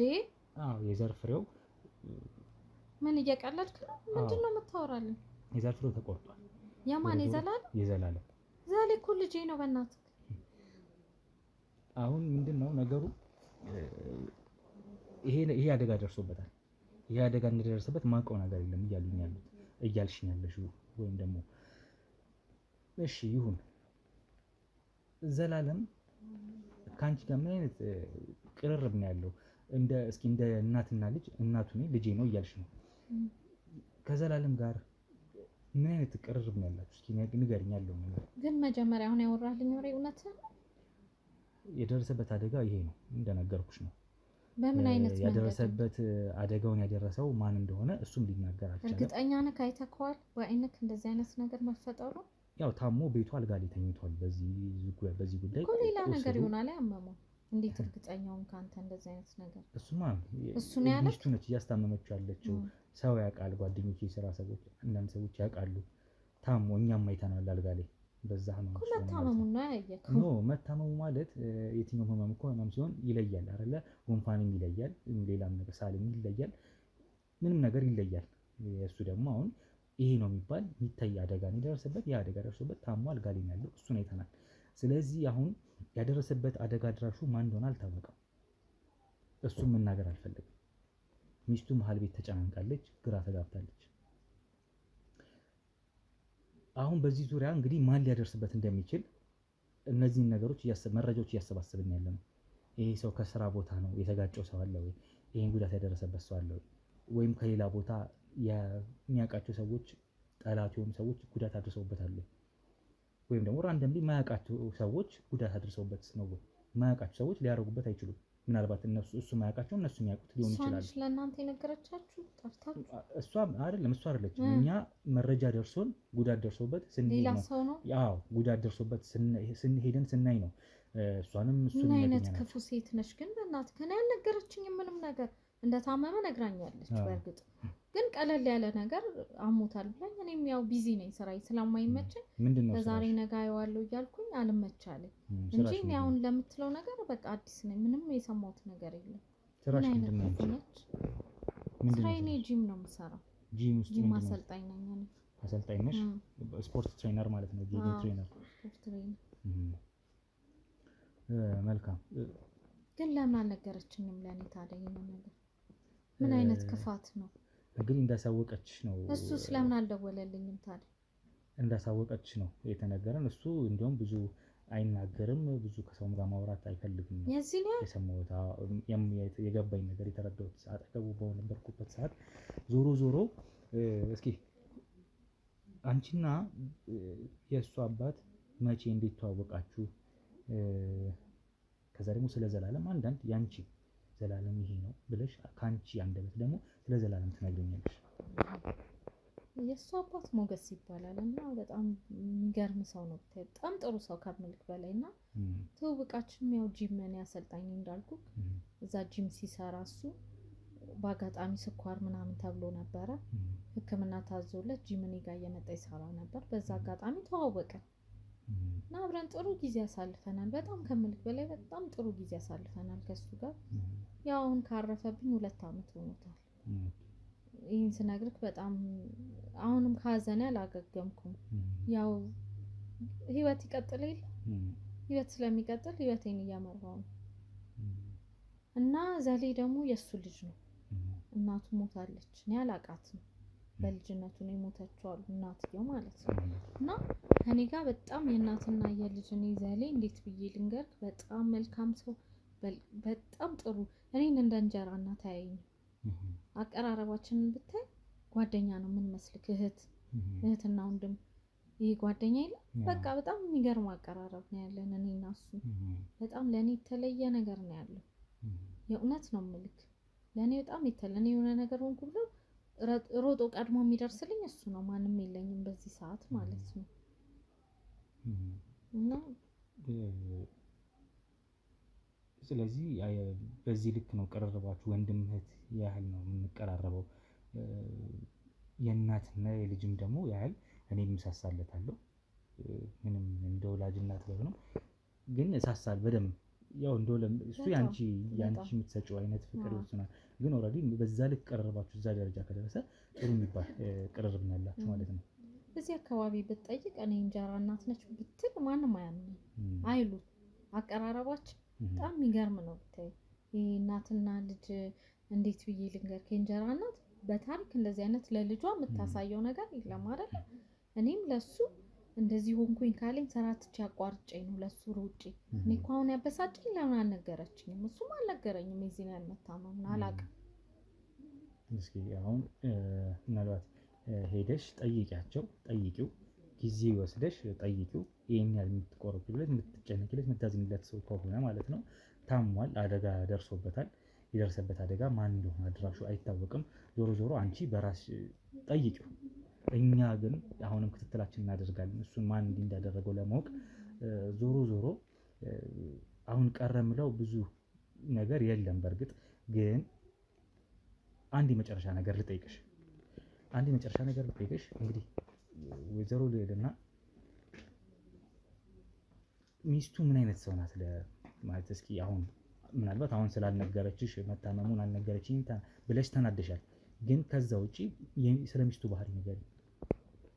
አዎ የዘር ፍሬው። ምን እየቀለድክ ነው? ምንድነው የምታወራልኝ? የዘር ፍሬው ተቆርጧል። የማን የዘላለም? ዛሬ እኮ ልጄ ነው በእናትህ። አሁን ምንድነው ነገሩ? ይሄ አደጋ ደርሶበታል። ይሄ አደጋ እንደደረሰበት ማውቀው ነገር የለም እያልሽኝ ያለሽው ወይም ደግሞ እሺ ይሁን። ዘላለም ካንቺ ጋር ምን አይነት ቅርርብ ነው ያለው? እንደ እናትና ልጅ እናቱ ነኝ ልጄ ነው እያልሽ ነው። ከዘላለም ጋር ምን አይነት ቅርርብ ነው ያላችሁ? እስኪ ንገሪኝ ያለው ነገር። ግን መጀመሪያ አሁን ያወራልኝ ወሬ እውነት ነው? የደረሰበት አደጋ ይሄ ነው እንደነገርኩሽ ነው። በምን አይነት መንገድ ያደረሰበት? አደጋውን ያደረሰው ማን እንደሆነ እሱም ሊናገር አልቻለም። እርግጠኛ ነህ? አይተኸዋል በአይንክ እንደዚህ አይነት ነገር መፈጠሩ? ያው ታሞ ቤቱ አልጋ ላይ ተኝቷል። በዚህ ጉዳይ እኮ ሌላ ነገር ይሆናል ያመመው። እንዴት እርግጠኛውን ካንተ እንደዚህ አይነት ነገር? እሱ ነው ያለው። ሚስቱ ነች እያስታመመችው ያለችው። ሰው ያውቃል፣ ጓደኞቼ፣ የሥራ ሰዎች፣ አንዳንድ ሰዎች ያውቃሉ። ታሞ እኛም አይተናል አልጋ ላይ። በዛ ነው መታመሙ ነው ያየከው? ኖ መታመሙ ማለት የትኛው ህመም እኮ ህመም ሲሆን ይለያል አይደለ? ጉንፋንም ይለያል፣ ሌላም ነገር ሳልም ይለያል፣ ምንም ነገር ይለያል። እሱ ደግሞ አሁን ይሄ ነው የሚባል የሚታይ አደጋ ነው የደረሰበት። ያ አደጋ ደርሶበት ታሞ አልጋ ላይ ነው ያለው። እሱን አይተናል። ስለዚህ አሁን ያደረሰበት አደጋ አድራሹ ማን እንደሆነ አልታወቀም። እሱም መናገር አልፈለግም። ሚስቱ መሀል ቤት ተጨናንቃለች፣ ግራ ተጋብታለች። አሁን በዚህ ዙሪያ እንግዲህ ማን ሊያደርስበት እንደሚችል እነዚህን ነገሮች መረጃዎች እያሰባሰብን ያለ ነው። ይሄ ሰው ከስራ ቦታ ነው የተጋጨው ሰው አለ ወይ? ይሄን ጉዳት ያደረሰበት ሰው አለ ወይ? ወይም ከሌላ ቦታ የሚያውቃቸው ሰዎች ጠላት የሆኑ ሰዎች ጉዳት አድርሰውበታል ወይም ደግሞ ራንደምሊ የማያውቃቸው ሰዎች ጉዳት አድርሰውበት ነው ወይ? የማያውቃቸው ሰዎች ሊያደርጉበት አይችሉም። ምናልባት እሱ የማያውቃቸው እነሱ የሚያውቁት ሊሆን ይችላል። እሷ ለእናንተ የነገረቻችሁ ጠርታችሁ? እሷ አይደለችም። እኛ መረጃ ደርሶን ጉዳት ደርሶበት ስንሄድ ነው። ሰው ነው? አዎ ጉዳት ደርሶበት ስንሄደን ስናይ ነው። እሷንም ምን አይነት ክፉ ሴት ነች ግን በእናትህ። ከኔ ያልነገረችኝም ምንም ነገር እንደታመመ ነግራኛለች። በእርግጥ ግን ቀለል ያለ ነገር አሞታል ብላኝ፣ እኔም ያው ቢዚ ነኝ ስራዬ ስለማይመቸኝ በዛሬ ነገ አየዋለሁ እያልኩኝ አልመቻለኝ እንጂ እኔ አሁን ለምትለው ነገር በቃ አዲስ ነኝ። ምንም የሰማሁት ነገር የለም። ስራሽ ምንድነው? ስራዬ እኔ ጂም ነው የምሰራው። ጂም አሰልጣኝ ነኝ እኔ። አሰልጣኝ ነሽ? ስፖርት ትሬነር ማለት ነው? ጂም ትሬነር። ስፖርት ትሬነር። መልካም። ግን ለምን አልነገረችኝም ለኔ ታዲያ? ይሄን ነገር ምን አይነት ክፋት ነው? እንግዲህ እንዳሳወቀችሽ ነው። እሱ ስለምን አልደወለልኝም ታዲያ? እንዳሳወቀች ነው የተነገረን። እሱ እንዲያውም ብዙ አይናገርም፣ ብዙ ከሰውም ጋር ማውራት አይፈልግም ነው የሰማሁት። የገባኝ ነገር የተረዳሁት አጠገቡ በነበርኩበት ሰዓት። ዞሮ እስኪ አንቺና የእሱ አባት መቼ እንዴት ተዋወቃችሁ? ከዛ ደግሞ ስለ ዘላለም አንዳንድ ያንቺ ዘላለም ይሄ ነው ብለሽ ከአንቺ አንደበት ደግሞ ስለ ዘላለም ትነግሪኛለሽ። የእሱ አባት ሞገስ ይባላል እና በጣም የሚገርም ሰው ነው። በጣም ጥሩ ሰው ከምልክ በላይ እና ትውውቃችን ያው ጂም እኔ አሰልጣኝ እንዳልኩ እዛ ጂም ሲሰራ እሱ በአጋጣሚ ስኳር ምናምን ተብሎ ነበረ ሕክምና ታዞለት ጂም እኔ ጋር እየመጣ ይሰራ ነበር። በዛ አጋጣሚ ተዋወቅን እና አብረን ጥሩ ጊዜ አሳልፈናል። በጣም ከምልክ በላይ በጣም ጥሩ ጊዜ አሳልፈናል ከሱ ጋር። ያው አሁን ካረፈብኝ 2 አመት ሆኖታል። ይህን ስነግርህ በጣም አሁንም ከሀዘኔ አላገገምኩም። ያው ህይወት ይቀጥል የለ ህይወት ስለሚቀጥል ህይወቴን እያመራው ነው እና ዘሌ ደግሞ የእሱ ልጅ ነው። እናቱ ሞታለች። እኔ አላቃትም። በልጅነቱ ነው የሞተችው አሉ እናትየው ማለት ነው። እና ከኔ ጋር በጣም የእናትና የልጅ እኔ ዘሌ እንዴት ብዬ ልንገርህ በጣም መልካም ሰው፣ በጣም ጥሩ። እኔን እንደ እንጀራ እናት አያየኝም። አቀራረባችንን ብታይ ጓደኛ ነው ምን መስልክ እህትና ወንድም። ይሄ ጓደኛ የለም በቃ በጣም የሚገርም አቀራረብ ነው ያለን እኔና እሱ። በጣም ለኔ የተለየ ነገር ነው ያለው። የእውነት ነው ምልክ ለኔ በጣም የተለየ የሆነ ነገር ሆንኩ ብሎ ሮጦ ቀድሞ የሚደርስልኝ እሱ ነው። ማንም የለኝም በዚህ ሰዓት ማለት ነው። እና ስለዚህ በዚህ ልክ ነው ቀረረባችሁ። ወንድም እህት ያህል ነው የምንቀራረበው። የእናትና የልጅም ደግሞ ያህል እኔም እሳሳለታለሁ። ምንም እንደ ወላጅ እናት ነው ግን እሳሳል በደንብ ያው እንደው እሱ ያንቺ የምትሰጪው አይነት ፍቅር ይወስናል። ግን ኦልሬዲ በዛ ልክ ቀረረባችሁ እዛ ደረጃ ከደረሰ ጥሩ የሚባል ቅርርብ ነው ያላችሁ ማለት ነው። እዚህ አካባቢ ብትጠይቅ እኔ እንጀራ እናት ነች ብትል ማንም አያምንም አይሉ። አቀራረባችን በጣም የሚገርም ነው ብታይ። ይሄ እናትና ልጅ እንዴት ብዬ ልንገር፣ ከእንጀራ እናት በታሪክ እንደዚህ አይነት ለልጇ የምታሳየው ነገር የለም አይደል? እኔም ለሱ እንደዚህ ሆንኩኝ ካለኝ ሰራትቼ አቋርጬ ነው ለሱ ሩጬ። እኔ እኮ አሁን ያበሳጨኝ ለምን አልነገረችኝም? እሱም አልነገረኝም። የዚህ ነው ያልመታመም አላውቅም። እስኪ አሁን ምናልባት ሄደሽ ጠይቂያቸው፣ ጠይቂው፣ ጊዜ ወስደሽ ጠይቂው። ይሄን ያህል የምትቆረብለት የምትጨነቂለት የምታዝኝለት ሰው ከሆነ ማለት ነው ታሟል፣ አደጋ ደርሶበታል። የደረሰበት አደጋ ማን እንደሆነ አድራሹ አይታወቅም። ዞሮ አንቺ በራስሽ ጠይቂው። እኛ ግን አሁንም ክትትላችን እናደርጋለን እሱን ማን እንዳደረገው ለማወቅ። ዞሮ አሁን ቀረ ምለው ብዙ ነገር የለም። በእርግጥ ግን አንድ የመጨረሻ ነገር ልጠይቅሽ። እንግዲህ ወይዘሮ ልዕልና ሚስቱ ምን አይነት ሰው ናት ማለት እስኪ አሁን ምናልባት አሁን ስላልነገረችሽ መታመሙን አልነገረችኝ ብለሽ ተናደሻል። ግን ከዛ ውጪ ስለ ሚስቱ ባህሪ ንገሪኝ።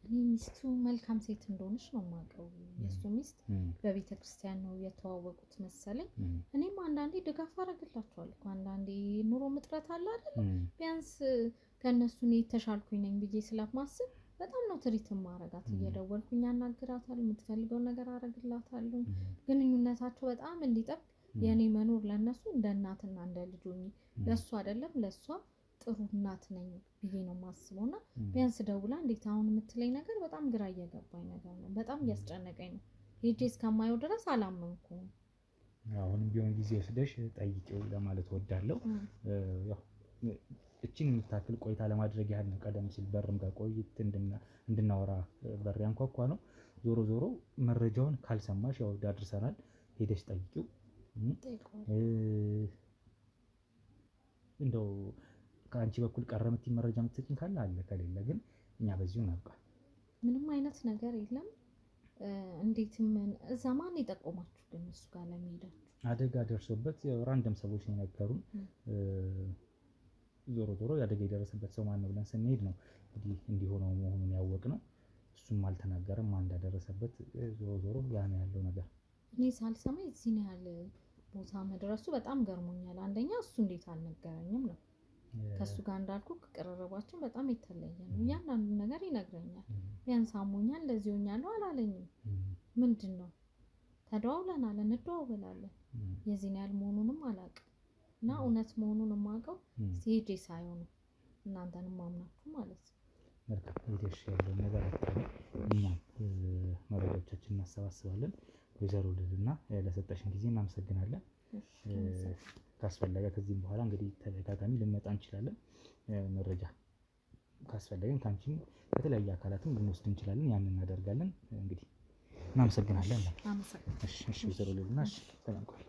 እኔ ሚስቱ መልካም ሴት እንደሆነች ነው የማውቀው። የእሱ ሚስት በቤተ ክርስቲያን ነው የተዋወቁት መሰለኝ። እኔም አንዳንዴ ድጋፍ አደርግላቸዋለሁ። አንዳንዴ ኑሮ ምጥረት አለ አይደል? ቢያንስ ከእነሱ እኔ የተሻልኩኝ ነኝ ብዬ ስለማስብ በጣም ነው ትሪት ማረጋት። እየደወልኩኝ አናግራታለሁ፣ የምትፈልገውን ነገር አደርግላታለሁ። ግንኙነታቸው በጣም እንዲጠብቅ የኔ መኖር ለነሱ እንደ እናትና እንደ ልጅ ሆኜ ለሱ አይደለም ለሷ ጥሩ እናት ነኝ ብዬ ነው የማስበውና ቢያንስ ደውላ እንዴት አሁን የምትለኝ ነገር በጣም ግራ እየገባኝ ነገር ነው። በጣም እያስጨነቀኝ ነው። ሄጄ እስከማየው ድረስ አላመንኩም። አሁንም ቢሆን ጊዜ ወስደሽ ጠይቂው ለማለት ወዳለሁ። ያው እቺን የምታክል ቆይታ ለማድረግ ያህል ነው። ቀደም ሲል በርም ጋር ቆይት እንድናወራ በር ያንኳኳ ነው። ዞሮ መረጃውን ካልሰማሽ ያው አድርሰናል። ሄደሽ ጠይቂው። እንደው ከአንቺ በኩል ቀረ የምትይ መረጃ የምትሰጪኝ ካለ አለ፣ ከሌለ ግን እኛ በዚሁ እናብቃ። ምንም አይነት ነገር የለም። እንዴትም እዛ ማን የጠቆማችሁ ግን እሱ ጋር ለመሄዳችሁ? አደጋ ደርሶበት ራንደም ሰዎች ነው የነገሩን። ዞሮ የአደጋ የደረሰበት ሰው ማን ነው ብለን ስንሄድ ነው እንግዲህ እንዲሆነው መሆኑን ያወቅነው። እሱም አልተናገረም ማን እንዳደረሰበት። ዞሮ ያ ነው ያለው ነገር። እኔ ሳልሰማ እዚህ ነው ያለ ቦታ መድረሱ በጣም ገርሞኛል። አንደኛ እሱ እንዴት አልነገረኝም ነው። ከሱ ጋር እንዳልኩ ቅርርባችን በጣም የተለየ ነው። እያንዳንዱ ነገር ይነግረኛል። ቢያንስ አሞኛል እንደዚህ ሆኛለሁ አላለኝም። ምንድነው ተደዋውለናል፣ እንደዋወላለን። የዚህን ያህል መሆኑንም አላውቅም እና እውነት መሆኑን የማውቀው ሲሄጄ ሳይሆን እናንተንም ማምናችሁ ማለት ነው። መልካም ሄደሽ ያለውን ነገር አጣሪ እኛም መረጃዎቻችን እናሰባስባለን። ወይዘሮ ልዕልና ለሰጠሽን ጊዜ እናመሰግናለን። ካስፈለገ ከዚህም በኋላ እንግዲህ ተደጋጋሚ ልንመጣ እንችላለን። መረጃ ካስፈለገን ካንቺም ከተለያየ አካላትም ልንወስድ እንችላለን። ያንን እናደርጋለን። እንግዲህ እናመሰግናለን። አመሰግናለሁ። እሺ ወይዘሮ ልዕልና ሰላም ቆይ።